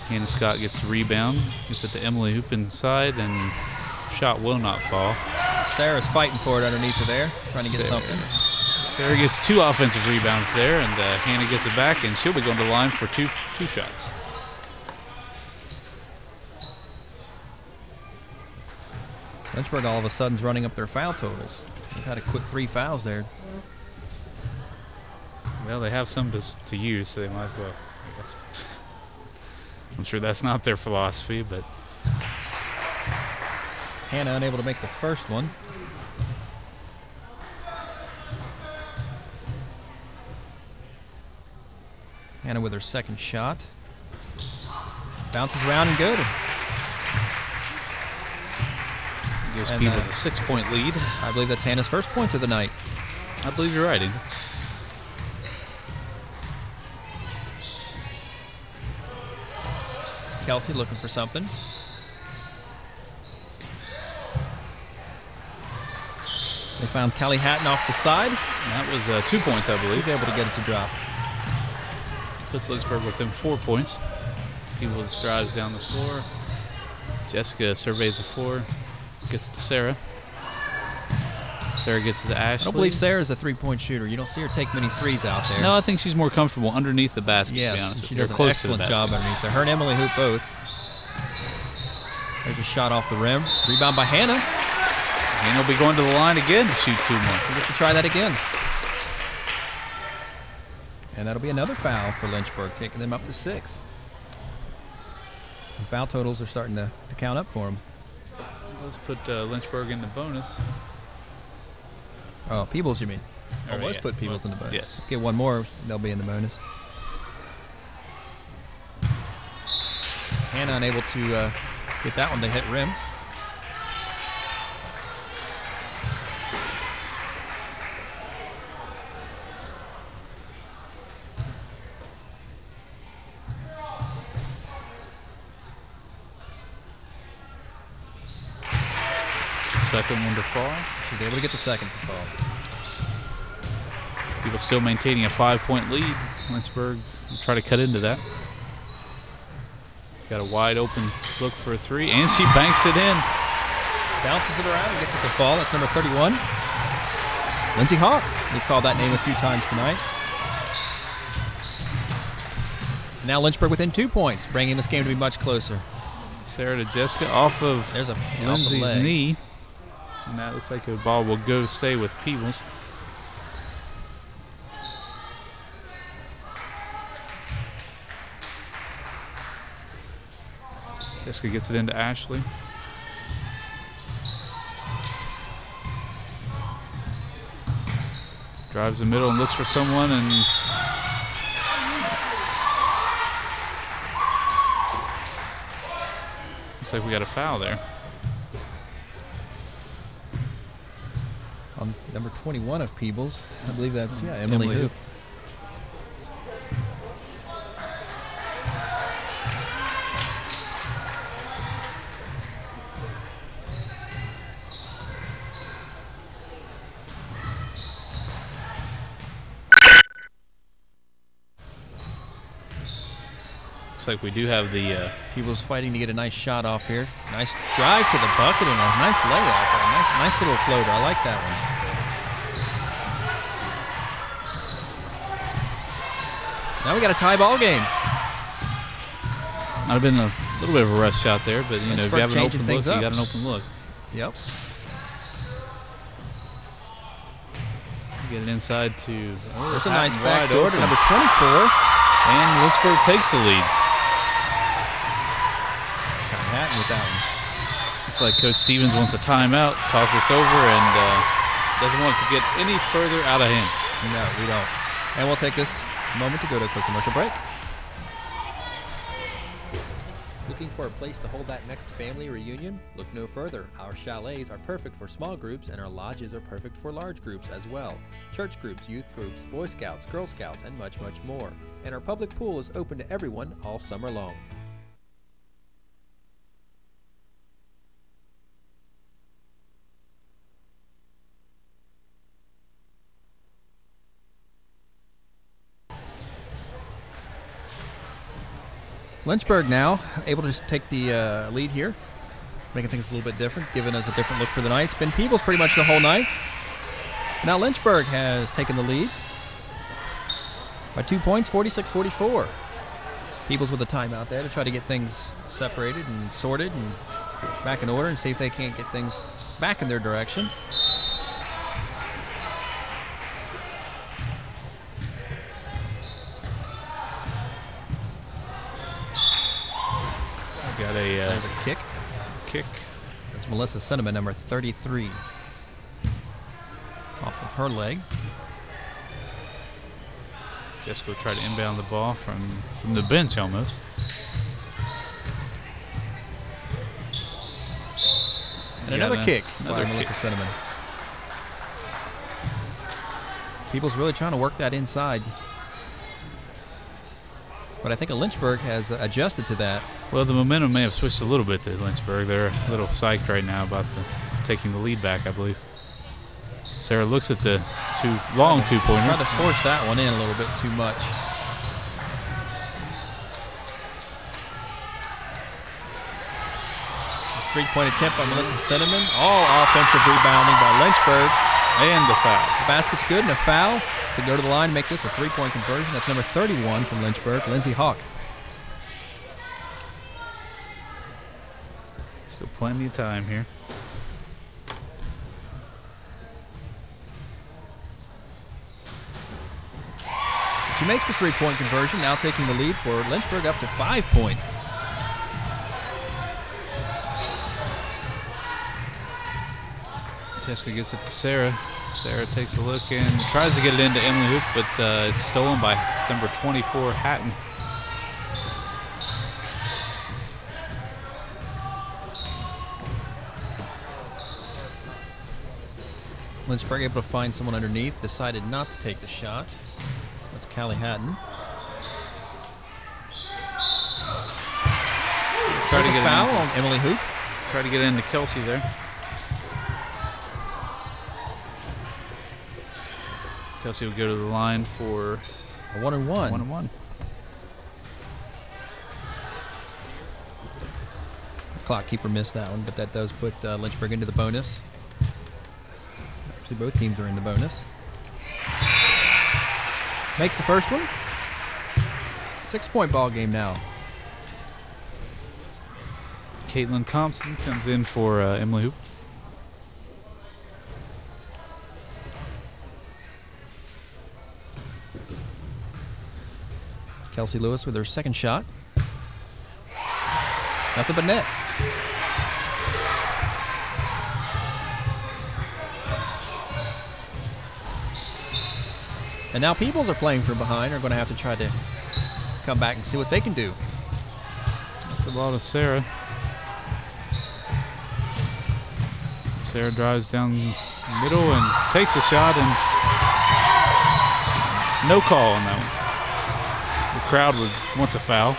Hannah Scott gets the rebound, gets it to Emily Hoop inside, and shot will not fall. Sarah's fighting for it underneath her there, trying to get something. Sarah gets 2 offensive rebounds there, and Hannah gets it back, and she'll be going to the line for two shots. Lynchburg all of a sudden is running up their foul totals. They've had a quick 3 fouls there. Well, they have some to use, so they might as well, I guess. I'm sure that's not their philosophy, but Hannah unable to make the first one. Hannah with her second shot. Bounces around and good. Gives Peebles a 6-point lead. I believe that's Hannah's first points of the night. I believe you're right, Indy. Kelsey looking for something. They found Callie Hatton off the side. And that was 2 points, I believe. She's able to get it to drop. puts Lynchburg within 4 points. Peebles drives down the floor. Jessica surveys the floor, gets it to Sarah. Sarah gets it to Ashley. I don't believe Sarah's a three-point shooter. You don't see her take many threes out there. No, I think she's more comfortable underneath the basket, to be honest with she you. does an Close excellent to the job basket. underneath there. Her and Emily hoop both. There's a shot off the rim. Rebound by Hannah. And he'll be going to the line again to shoot 2 more. We'll get to try that again. And that'll be another foul for Lynchburg, taking them up to 6. And foul totals are starting to count up for them. Let's put Lynchburg in the bonus. Oh, Peebles, you mean? Oh, Let's yeah. put Peebles in the bonus. Yes. Get one more, they'll be in the bonus. Hannah unable to get that one to hit rim. Second one to fall. She's able to get the second to fall. People still maintaining a 5-point lead. Lynchburg will try to cut into that. Got a wide open look for a three, and she banks it in. Bounces it around and gets it to fall. That's number 31. Lindsey Hawk. We've called that name a few times tonight. Now Lynchburg within 2 points, bringing this game to be much closer. Sarah to Jessica off of There's a Lindsay's off the leg. knee. And that looks like the ball will stay with Peebles. Jessica gets it into Ashley. Drives the middle and looks for someone, and looks like we got a foul there. On number 21 of Peebles. I believe that's, Emily Hoop. Looks like we do have the Peebles fighting to get a nice shot off here. Nice drive to the bucket and a nice layup. Nice little floater. I like that one. Now we got a tie ball game. might have been a little bit of a rush shot there, but you know, if you have an changing open look, things you up. got an open look. Yep. Get it inside to. Oh, There's a nice Hatton back wide door to open. number 24. And Lynchburg takes the lead. Got Hatton with that one. Looks like Coach Stevens wants a timeout, talk this over, and doesn't want it to get any further out of hand. No, we don't. And we'll take this moment to go to a quick commercial break. Looking for a place to hold that next family reunion? Look no further. Our chalets are perfect for small groups, and our lodges are perfect for large groups as well. Church groups, youth groups, Boy Scouts, Girl Scouts, and much, much more. And our public pool is open to everyone all summer long. Lynchburg now able to just take the lead here, making things a little bit different, giving us a different look for the night. It's been Peebles pretty much the whole night. Now Lynchburg has taken the lead by 2 points, 46-44. Peebles with a timeout there to try to get things separated and sorted and back in order and see if they can't get things back in their direction. Got a There's a kick. kick. That's Melissa Cinnamon, number 33. Off of her leg. Jessica tried to inbound the ball from the bench almost. And another kick Another by kick. Melissa Cinnamon. Peebles really trying to work that inside. But I think Lynchburg has adjusted to that. Well, the momentum may have switched a little bit to Lynchburg. They're a little psyched right now about taking the lead back, I believe. Sarah looks at the long two-pointer. Tried to force that one in a little bit too much. three-point attempt by Melissa Cinnamon. All offensive rebounding by Lynchburg. And the foul. The basket's good and a foul to go to the line and make this a three-point conversion. That's number 31 from Lynchburg, Lindsey Hawk. Still plenty of time here. She makes the three-point conversion, now taking the lead for Lynchburg up to 5 points. Teska gets it to Sarah. Sarah takes a look and tries to get it into Emily Hoop, but it's stolen by number 24, Hatton. Lynchburg able to find someone underneath, decided not to take the shot. That's Callie Hatton. Try to get a foul on Emily Hoop. Try to get into Kelsey there. Kelsey will go to the line for a 1-and-1. 1-and-1. Clock keeper missed that one, but that does put Lynchburg into the bonus. Actually, both teams are in the bonus. Makes the first one. 6-point ball game now. Caitlin Thompson comes in for Emily Hoop. Kelsey Lewis with her second shot. Nothing but net. And now Peebles are playing from behind. Are going to have to try to come back and see what they can do. That's the ball to Sarah. Sarah drives down the middle and takes a shot, and no call on that one. The crowd wants a foul,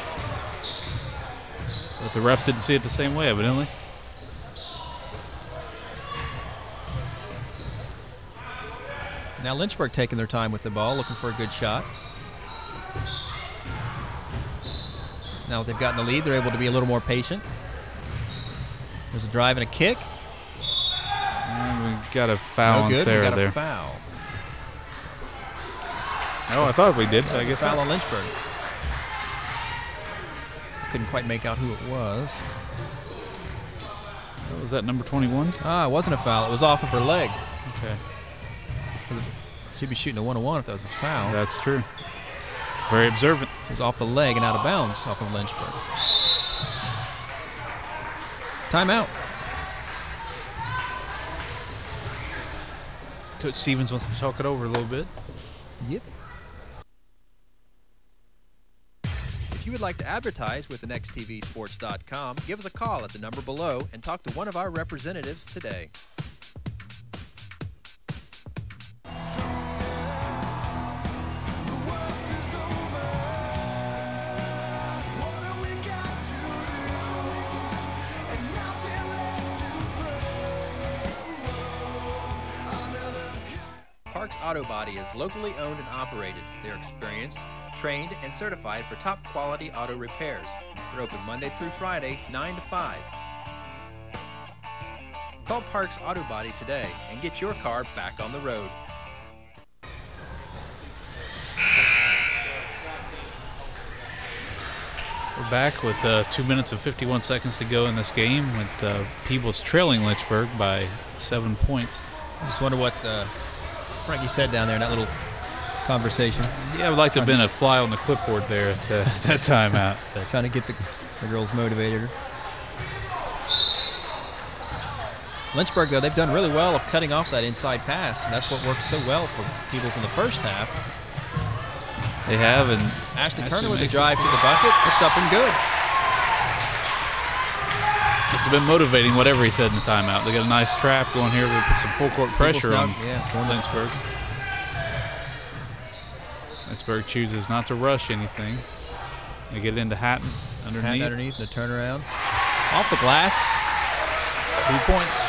but the refs didn't see it the same way, evidently. Now Lynchburg taking their time with the ball, looking for a good shot. Now that they've gotten the lead, they're able to be a little more patient. There's a drive and a kick. And we got a foul on Sarah we got there. A foul. Oh, I thought we did. I guess a foul on Lynchburg. Couldn't quite make out who it was. Oh, was that number 21? Ah, it wasn't a foul. It was off of her leg. Okay. She'd be shooting a 1-on-1 if that was a foul. That's true. Very observant. It was off the leg and out of bounds off of Lynchburg. Timeout. Coach Stevens wants to talk it over a little bit. Yep. If you would like to advertise with thenexttvsports.com, give us a call at the number below and talk to one of our representatives today. Parks Auto Body is locally owned and operated. They're experienced, trained, and certified for top quality auto repairs. They're open Monday through Friday, 9 to 5. Call Parks Auto Body today and get your car back on the road. We're back with 2 minutes and 51 seconds to go in this game, with Peebles trailing Lynchburg by 7 points. I just wonder what Frankie said down there in that little conversation. Yeah, I would like to have been a fly on the clipboard there at that timeout. Trying to get the girls motivated. Lynchburg, though, they've done really well of cutting off that inside pass, and that's what worked so well for Peebles in the first half. They have, and Ashley Turner with a drive to the bucket. It's up and good. Must have been motivating whatever he said in the timeout. They got a nice trap going here. We put some full court pressure on Lynchburg. Lynchburg chooses not to rush anything. They get into Hatton underneath. Hatton underneath, and a turnaround. Off the glass. 2 points.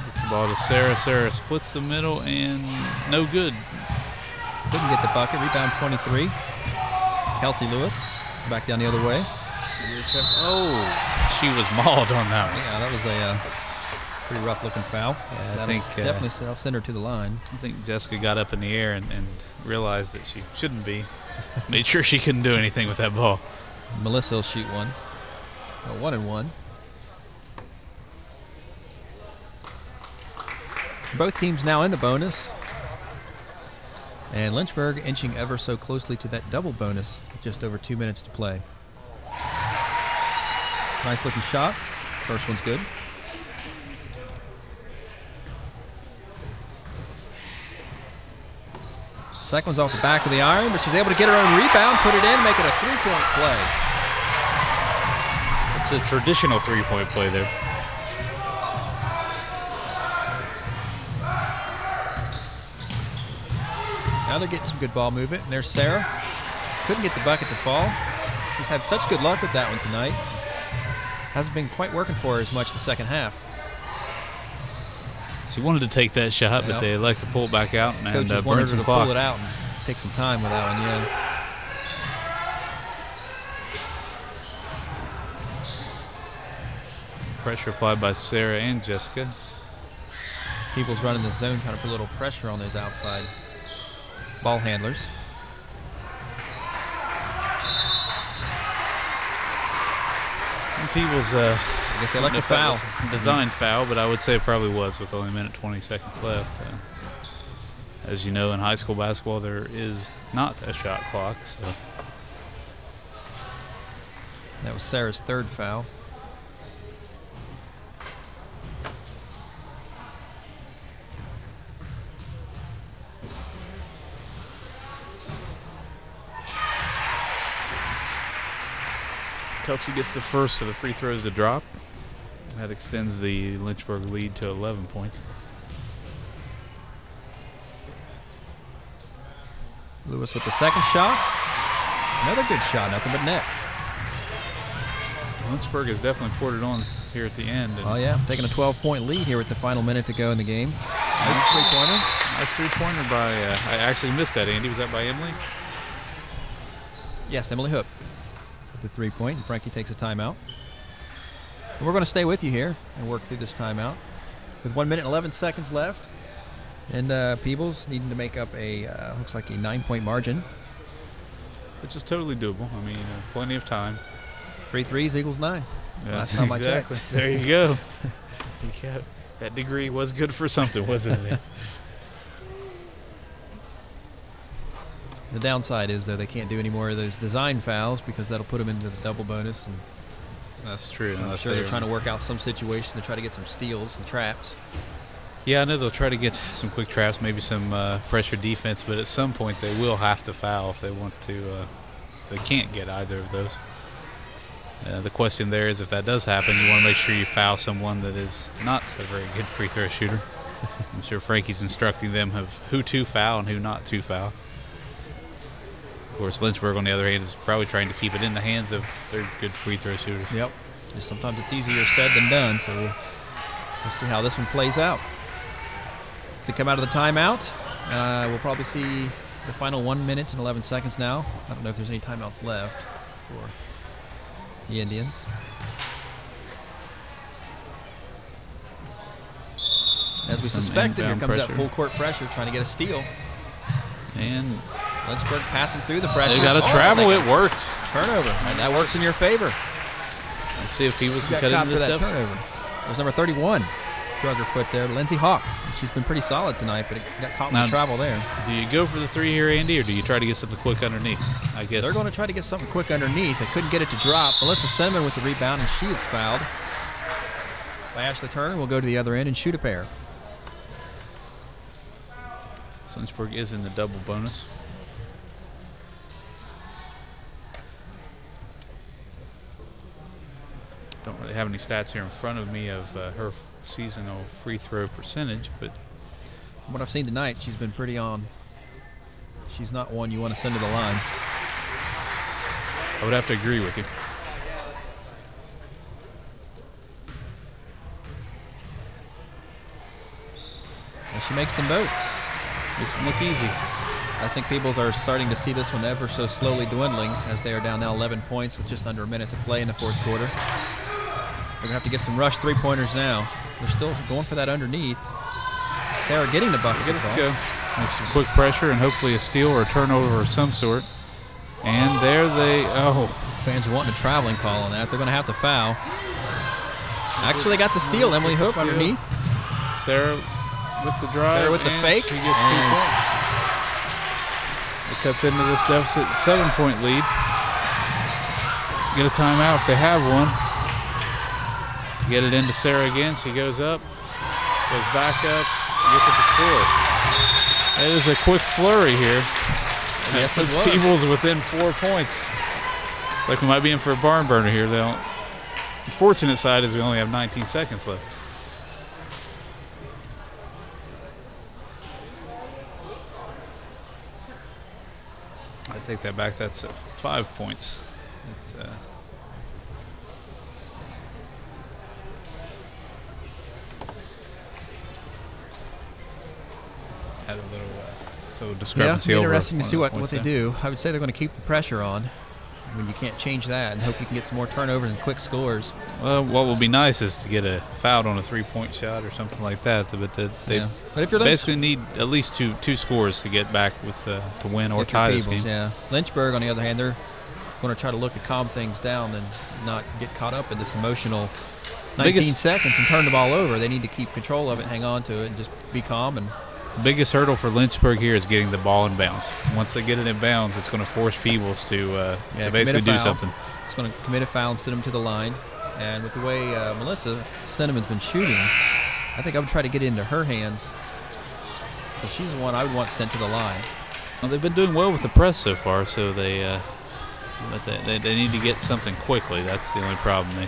Gets the ball to Sarah. Sarah splits the middle and no good. couldn't get the bucket. Rebound 23. Kelsey Lewis back down the other way. Oh, she was mauled on that one. Yeah, that was a pretty rough-looking foul. Yeah, I think definitely sent her to the line. I think Jessica got up in the air and realized that she shouldn't be. Made sure she couldn't do anything with that ball. Melissa will shoot one. A 1-and-1. Both teams now in the bonus. And Lynchburg inching ever so closely to that double bonus. Just over 2 minutes to play. Nice looking shot. First one's good. Second one's off the back of the iron, but she's able to get her own rebound, put it in, make it a three-point play. It's a traditional three-point play there. Now they're getting some good ball movement. And there's Sarah. Couldn't get the bucket to fall. She's had such good luck with that one tonight. Hasn't been quite working for her as much the second half. She wanted to take that shot, but they elect to pull it back out and burn some clock. Pull it out and take some time with that one, yeah. Pressure applied by Sarah and Jessica. Peebles running the zone, trying to put a little pressure on those outside ball handlers. And Peebles, I guess they like the foul. Designed foul, but I would say it probably was with only a minute 20 seconds left. As you know, in high school basketball, there is not a shot clock. So that was Sarah's third foul. Kelsey gets the first of the free throws to drop. That extends the Lynchburg lead to 11 points. Lewis with the second shot. Another good shot, nothing but net. Lynchburg has definitely poured it on here at the end. Oh yeah, taking a 12-point lead here with the final minute to go in the game. Nice three-pointer. Nice three-pointer by, I actually missed that, Andy. Was that by Emily? Yes, Emily Hook. The 3-point, and Frankie takes a timeout. And we're going to stay with you here and work through this timeout with 1 minute and 11 seconds left. And Peebles needing to make up a looks like a 9-point margin, which is totally doable. I mean, plenty of time. 3 threes equals 9. Yeah, last time exactly. There you go. That degree was good for something, wasn't it? The downside is, though, they can't do any more of those design fouls because that'll put them into the double bonus. And that's true. So I'm sure they're trying to work out some situation to try to get some steals and traps. Yeah, I know they'll try to get some quick traps, maybe some pressure defense, but at some point they will have to foul if they want to. If they can't get either of those. The question there is, if that does happen, you want to make sure you foul someone that is not a very good free throw shooter. I'm sure Frankie's instructing them of who to foul and who not to foul. Of course, Lynchburg, on the other hand, is probably trying to keep it in the hands of their good free throw shooters. Yep. Just sometimes it's easier said than done, so we'll see how this one plays out. As they come out of the timeout, we'll probably see the final 1 minute and 11 seconds now. I don't know if there's any timeouts left for the Indians. As we suspected, here comes that full court pressure, trying to get a steal. And Lynchburg passing through the pressure. They got to travel. It worked. Turnover. And that works in your favor. Let's see if Peebles can cut into this stuff. Turnover. It was number 31. Drug her foot there. Lindsey Hawk. She's been pretty solid tonight, but it got caught in the travel there. Do you go for the three here, Andy, or do you try to get something quick underneath? I guess they're going to try to get something quick underneath. They couldn't get it to drop. Melissa Cinnamon with the rebound, and she is fouled by Ashley Turner. We'll go to the other end and shoot a pair. Lynchburg is in the double bonus. Don't really have any stats here in front of me of her seasonal free throw percentage, but from what I've seen tonight, she's been pretty on. She's not one you want to send to the line. I would have to agree with you. And she makes them both. Makes them look easy. I think Peebles are starting to see this one ever so slowly dwindling as they are down now 11 points with just under a minute to play in the fourth quarter. They're going to have to get some rush three-pointers now. They're still going for that underneath. Sarah getting the bucket. Get it to go. With some quick pressure and hopefully a steal or a turnover of some sort. And there they, Fans are wanting a traveling call on that. They're going to have to foul. Actually, they got the steal. Emily Hope underneath. Sarah with the drive. Sarah with the fake. She gets 2 points. It cuts into this deficit 7-point lead. Get a timeout if they have one. Get it into Sarah again. She goes up, goes back up, gets it to score. It is a quick flurry here. Yes, puts Peebles within 4 points. It's like we might be in for a barn burner here. The unfortunate side is we only have 19 seconds left. I take that back. That's 5 points. It's, had a little discrepancy. Yeah, over interesting to see what they there. do. I would say they're going to keep the pressure on. I mean, you can't change that, and hope you can get some more turnovers and quick scores. Well, what would be nice is to get a foul on a three-point shot or something like that. But they But if you're basically need at least two scores to get back with to win or tie this game. Yeah. Lynchburg, on the other hand, they're going to try to look to calm things down and not get caught up in this emotional 19 seconds and turn the ball over. They need to keep control of it, hang on to it, and just be calm. And the biggest hurdle for Lynchburg here is getting the ball in bounds. Once they get it in bounds, it's going to force Peebles to basically do something. It's going to commit a foul and send them to the line. And with the way Melissa Cinnamon's been shooting, I think I would try to get it into her hands. But she's the one I would want sent to the line. Well, they've been doing well with the press so far, so they need to get something quickly. That's the only problem.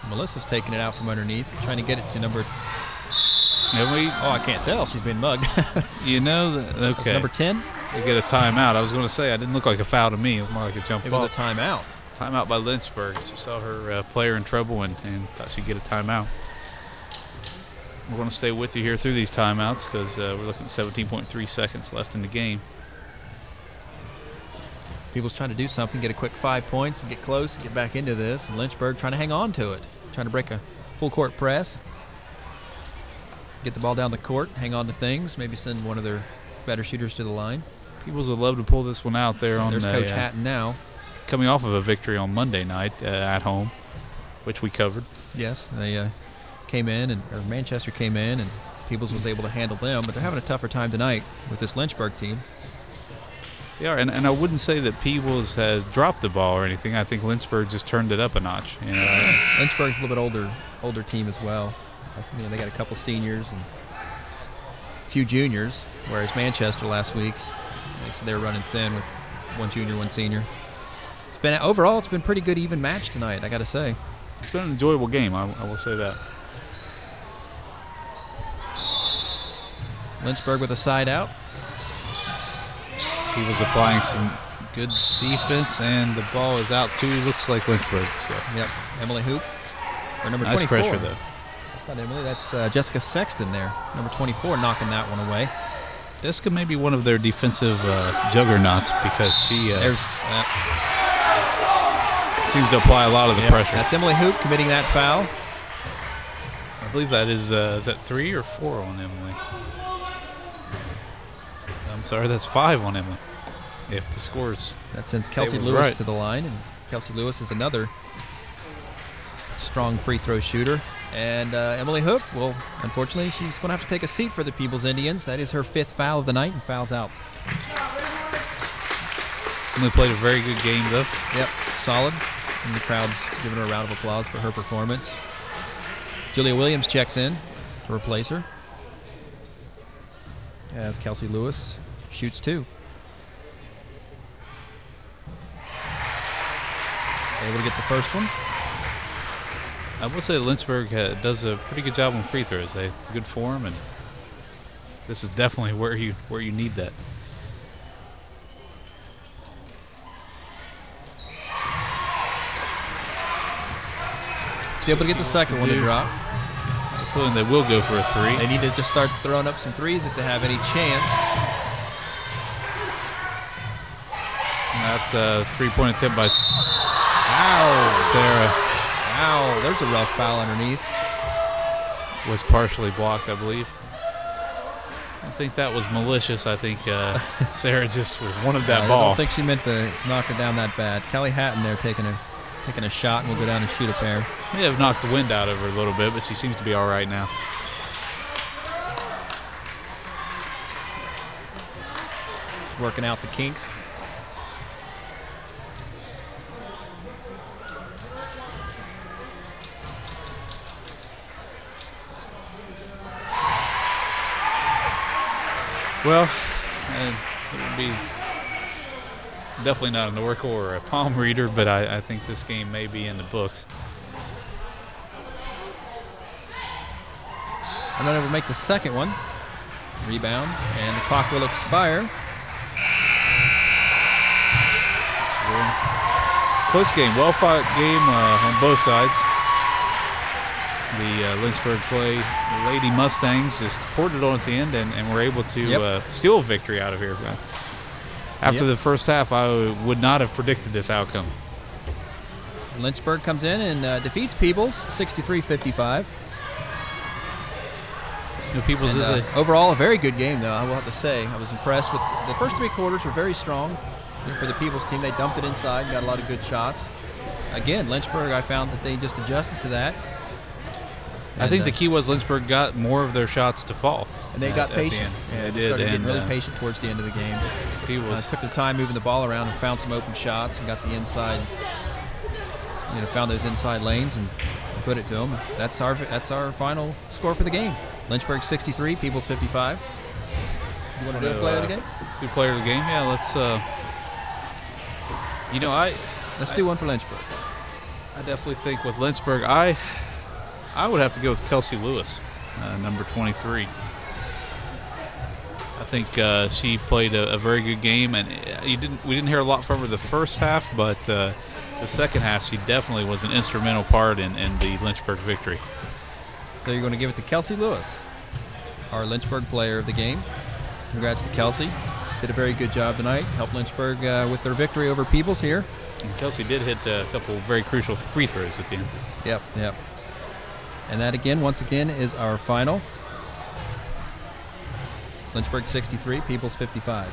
Melissa's taking it out from underneath, trying to get it to number. I can't tell. She's been mugged. Okay. That's number 10. They get a timeout. I was going to say, I didn't look like a foul to me. It was more like a jump ball. It was a timeout. Timeout by Lynchburg. She saw her player in trouble and thought she'd get a timeout. We're going to stay with you here through these timeouts because we're looking at 17.3 seconds left in the game. People's trying to do something, get a quick 5 points and get close and get back into this. And Lynchburg trying to hang on to it, trying to break a full court press. Get the ball down the court, hang on to things, maybe send one of their better shooters to the line. Peebles would love to pull this one out there. There's Coach Hatton now. Coming off of a victory on Monday night at home, which we covered. Yes, they came in, or Manchester came in, and Peebles was able to handle them, but they're having a tougher time tonight with this Lynchburg team. Yeah, and I wouldn't say that Peebles has dropped the ball or anything. I think Lynchburg just turned it up a notch. Lynchburg's a little bit older team as well. They got a couple seniors and a few juniors, whereas Manchester last week, so they were running thin with one junior, one senior. Overall, it's been pretty good even match tonight, I got to say. It's been an enjoyable game, I will say that. Lynchburg with a side out. Peebles applying some good defense, and the ball is out too. Looks like Lynchburg. So. Yep, Emily Hoop. Or number nice 24. Pressure, though. That's not Emily, that's Jessica Sexton there. Number 24 knocking that one away. Jessica may be one of their defensive juggernauts because she seems to apply a lot of the pressure. That's Emily Hoop committing that foul. I believe that is that 3 or 4 on Emily? I'm sorry, that's 5 on Emily. If the scores. That sends Kelsey Lewis to the line, and Kelsey Lewis is another strong free throw shooter. And Emily Hook, well, unfortunately, she's going to have to take a seat for the Peebles Indians. That is her 5th foul of the night, and fouls out. Emily played a very good game, though. Yep, solid. And the crowd's giving her a round of applause for her performance. Julia Williams checks in to replace her, as Kelsey Lewis shoots 2. Able to get the first one. I will say Lynchburg does a pretty good job on free throws. They have good form, and this is definitely where you need that. Be able to get the second one to drop. feeling they will go for a three. They need to just start throwing up some threes if they have any chance. That three-point attempt by Ow. Sarah Ow, there's a rough foul underneath. was partially blocked, I believe. I don't think that was malicious. I think Sarah just wanted that I ball. don't think she meant to knock her down that bad. Kelly Hatton there taking a shot, and will go down and shoot a pair. May have knocked the wind out of her a little bit, but she seems to be all right now. She's working out the kinks. Well, it would be definitely not an oracle or a palm reader, but I think this game may be in the books. And then we'll make the second one. Rebound, and the clock will expire. Close game, well-fought game on both sides. The Lynchburg Lady Mustangs just poured it on at the end and were able to steal a victory out of here. After the first half, I would not have predicted this outcome. Lynchburg comes in and defeats Peebles 63-55. Peebles is overall a very good game, though. I will have to say I was impressed with the first three quarters. Were very strong for the Peebles team. They dumped it inside, got a lot of good shots. Again, Lynchburg, I found that they just adjusted to that. I think the key was Lynchburg got more of their shots to fall. And they got patient. Yeah, they started getting really patient towards the end of the game. Peebles took their time moving the ball around and found some open shots and got the inside. Found those inside lanes and put it to them. That's our final score for the game. Lynchburg 63, Peebles 55. You want to do a player of the game? Do player of the game? Yeah, let's. Let's do one for Lynchburg. I definitely think with Lynchburg, I would have to go with Kelsey Lewis, number 23. I think she played a very good game, and we didn't hear a lot from her the first half, but the second half she definitely was an instrumental part in the Lynchburg victory. So you're going to give it to Kelsey Lewis, our Lynchburg player of the game. Congrats to Kelsey. Did a very good job tonight. Helped Lynchburg with their victory over Peebles here. And Kelsey did hit a couple of very crucial free throws at the end. Yep. And that once again, is our final. Lynchburg 63, Peebles 55.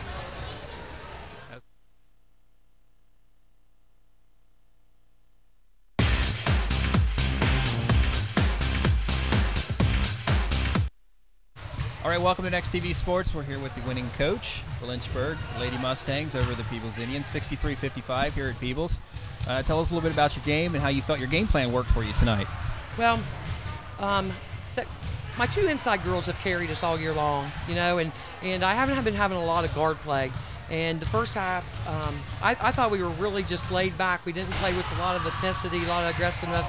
All right, welcome to Next TV Sports. We're here with the winning coach for Lynchburg, Lady Mustangs, over the Peebles Indians, 63-55 here at Peebles. Tell us a little bit about your game and how you felt your game plan worked for you tonight. Well, my two inside girls have carried us all year long, and I haven't been having a lot of guard play. And the first half, I thought we were really just laid back. We didn't play with a lot of intensity, a lot of aggressiveness.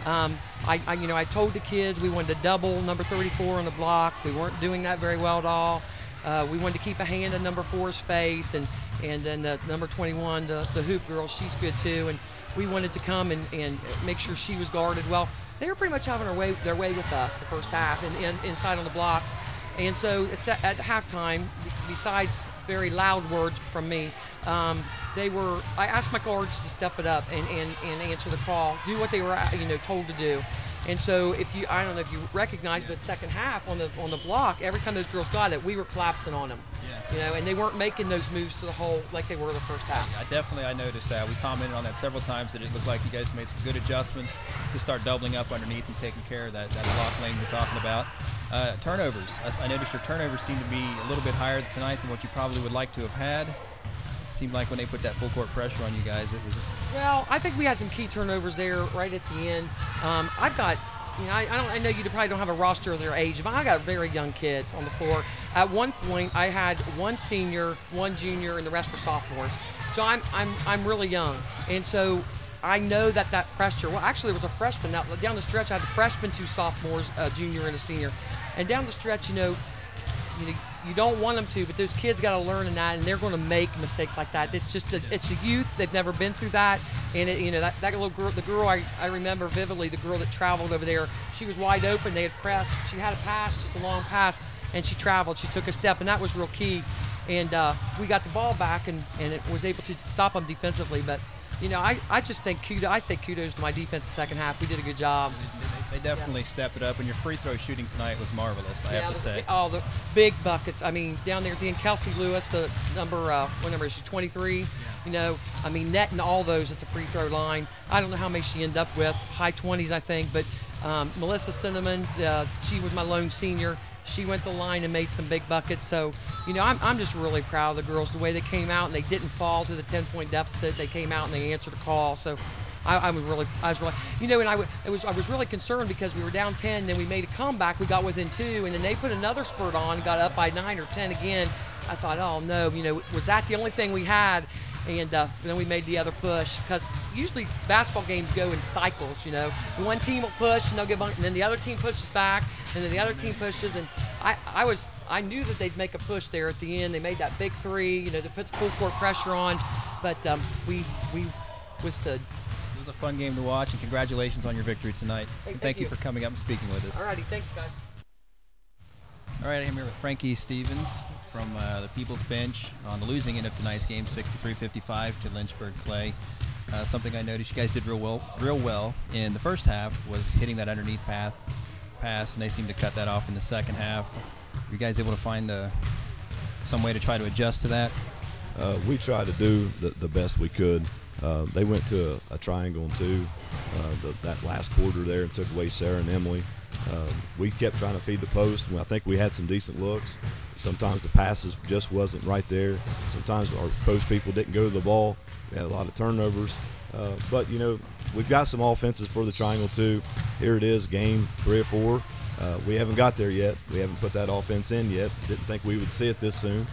I told the kids we wanted to double number 34 on the block. We weren't doing that very well at all. We wanted to keep a hand on number 4's face, and then the number 21, the hoop girl, she's good too. And we wanted to come and make sure she was guarded well. They were pretty much having their way with us the first half and inside on the blocks. And so it's at halftime, besides very loud words from me, I asked my guards to step it up and answer the call, do what they were told to do. And so I don't know if you recognize, but second half on the block, every time those girls got it, we were collapsing on them. Yeah. And they weren't making those moves to the hole like they were the first half. I noticed that. We commented on that several times, that it looked like you guys made some good adjustments to start doubling up underneath and taking care of that block lane you're talking about. Turnovers. I noticed your turnovers seem to be a little bit higher tonight than what you probably would like to have had. It seemed like when they put that full court pressure on you guys, it was just... Well, I think we had some key turnovers there right at the end. I've got, I know you probably don't have a roster of their age, but I got very young kids on the floor. At one point, I had one senior, one junior, and the rest were sophomores. So I'm really young, and so I know that pressure. Well, actually, there was a freshman down the stretch. I had a freshman, two sophomores, a junior, and a senior. And down the stretch, you you don't want them to, but those kids got to learn in that, and they're going to make mistakes like that. It's just it's a youth. They've never been through that, and that little girl, the girl I remember vividly, the girl that traveled over there, she was wide open. They had pressed. She had a pass, just a long pass, and she traveled. She took a step, and that was real key. And we got the ball back, and it was able to stop them defensively. But I just think I say kudos to my defense the second half. We did a good job. They definitely stepped it up, and your free throw shooting tonight was marvelous, I have to say. Oh, the big buckets. I mean, down there at the end, Kelsey Lewis, the number, what number is she, 23? Netting all those at the free throw line. I don't know how many she ended up with, high 20s, I think. But Melissa Cinnamon, she was my lone senior. She went to the line and made some big buckets. So, I'm just really proud of the girls, the way they came out, and they didn't fall to the 10-point deficit. They came out and they answered the call. So, I was really, and I was really concerned because we were down 10, then we made a comeback. We got within 2, and then they put another spurt on, got up by 9 or 10 again. I thought, oh no, was that the only thing we had? And then we made the other push, because usually basketball games go in cycles. One team will push and they'll get, and then the other team pushes back, and then the other team pushes. And I knew that they'd make a push there at the end. They made that big 3, to put full court pressure on, but we withstood. It was a fun game to watch, and congratulations on your victory tonight. Hey, thank you for coming up and speaking with us. All righty, thanks guys. All right, I'm here with Frankie Stevens from the Peebles bench on the losing end of tonight's game, 63-55 to Lynchburg Clay. Something I noticed you guys did real well in the first half was hitting that underneath pass, and they seemed to cut that off in the second half. Were you guys able to find some way to try to adjust to that? We tried to do the best we could. They went to a triangle and 2 that last quarter there and took away Sarah and Emily. We kept trying to feed the post. I think we had some decent looks. Sometimes the passes just wasn't right there. Sometimes our post people didn't go to the ball. We had a lot of turnovers. But, we've got some offenses for the triangle too. Here it is, game 3 or 4. We haven't got there yet. We haven't put that offense in yet. Didn't think we would see it this soon.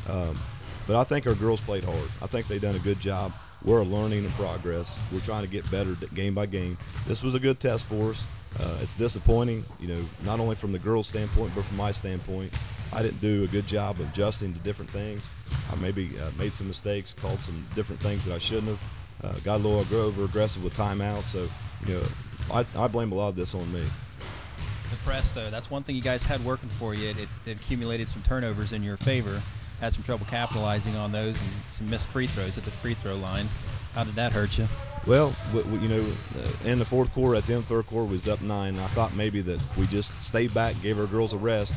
But I think our girls played hard. I think they've done a good job. We're learning in progress. We're trying to get better game by game. This was a good test for us. It's disappointing, not only from the girls' standpoint, but from my standpoint. I didn't do a good job of adjusting to different things. I maybe made some mistakes, called some different things that I shouldn't have. Got a little over aggressive with timeouts. So, I blame a lot of this on me. The press, though, that's one thing you guys had working for you. It accumulated some turnovers in your favor. Had some trouble capitalizing on those and some missed free throws at the free throw line. How did that hurt you? Well, in the fourth quarter, at the end of the third quarter, we was up 9. I thought maybe that if we just stayed back, gave our girls a rest,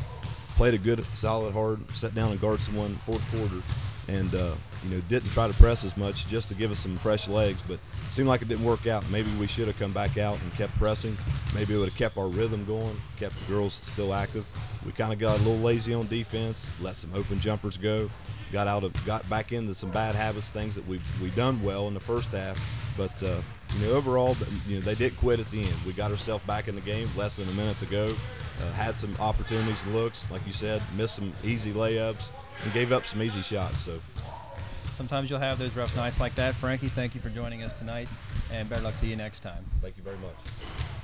played a good, solid, hard, sat down and guarded someone fourth quarter, and didn't try to press as much just to give us some fresh legs. But it seemed like it didn't work out. Maybe we should have come back out and kept pressing. Maybe it would have kept our rhythm going, kept the girls still active. We kind of got a little lazy on defense, let some open jumpers go, got back into some bad habits, things that we done well in the first half. But overall, they did quit at the end. We got ourselves back in the game, less than a minute to go. Had some opportunities and looks, like you said, missed some easy layups, and gave up some easy shots. So sometimes you'll have those rough nights like that. Frankie, thank you for joining us tonight, and better luck to you next time. Thank you very much.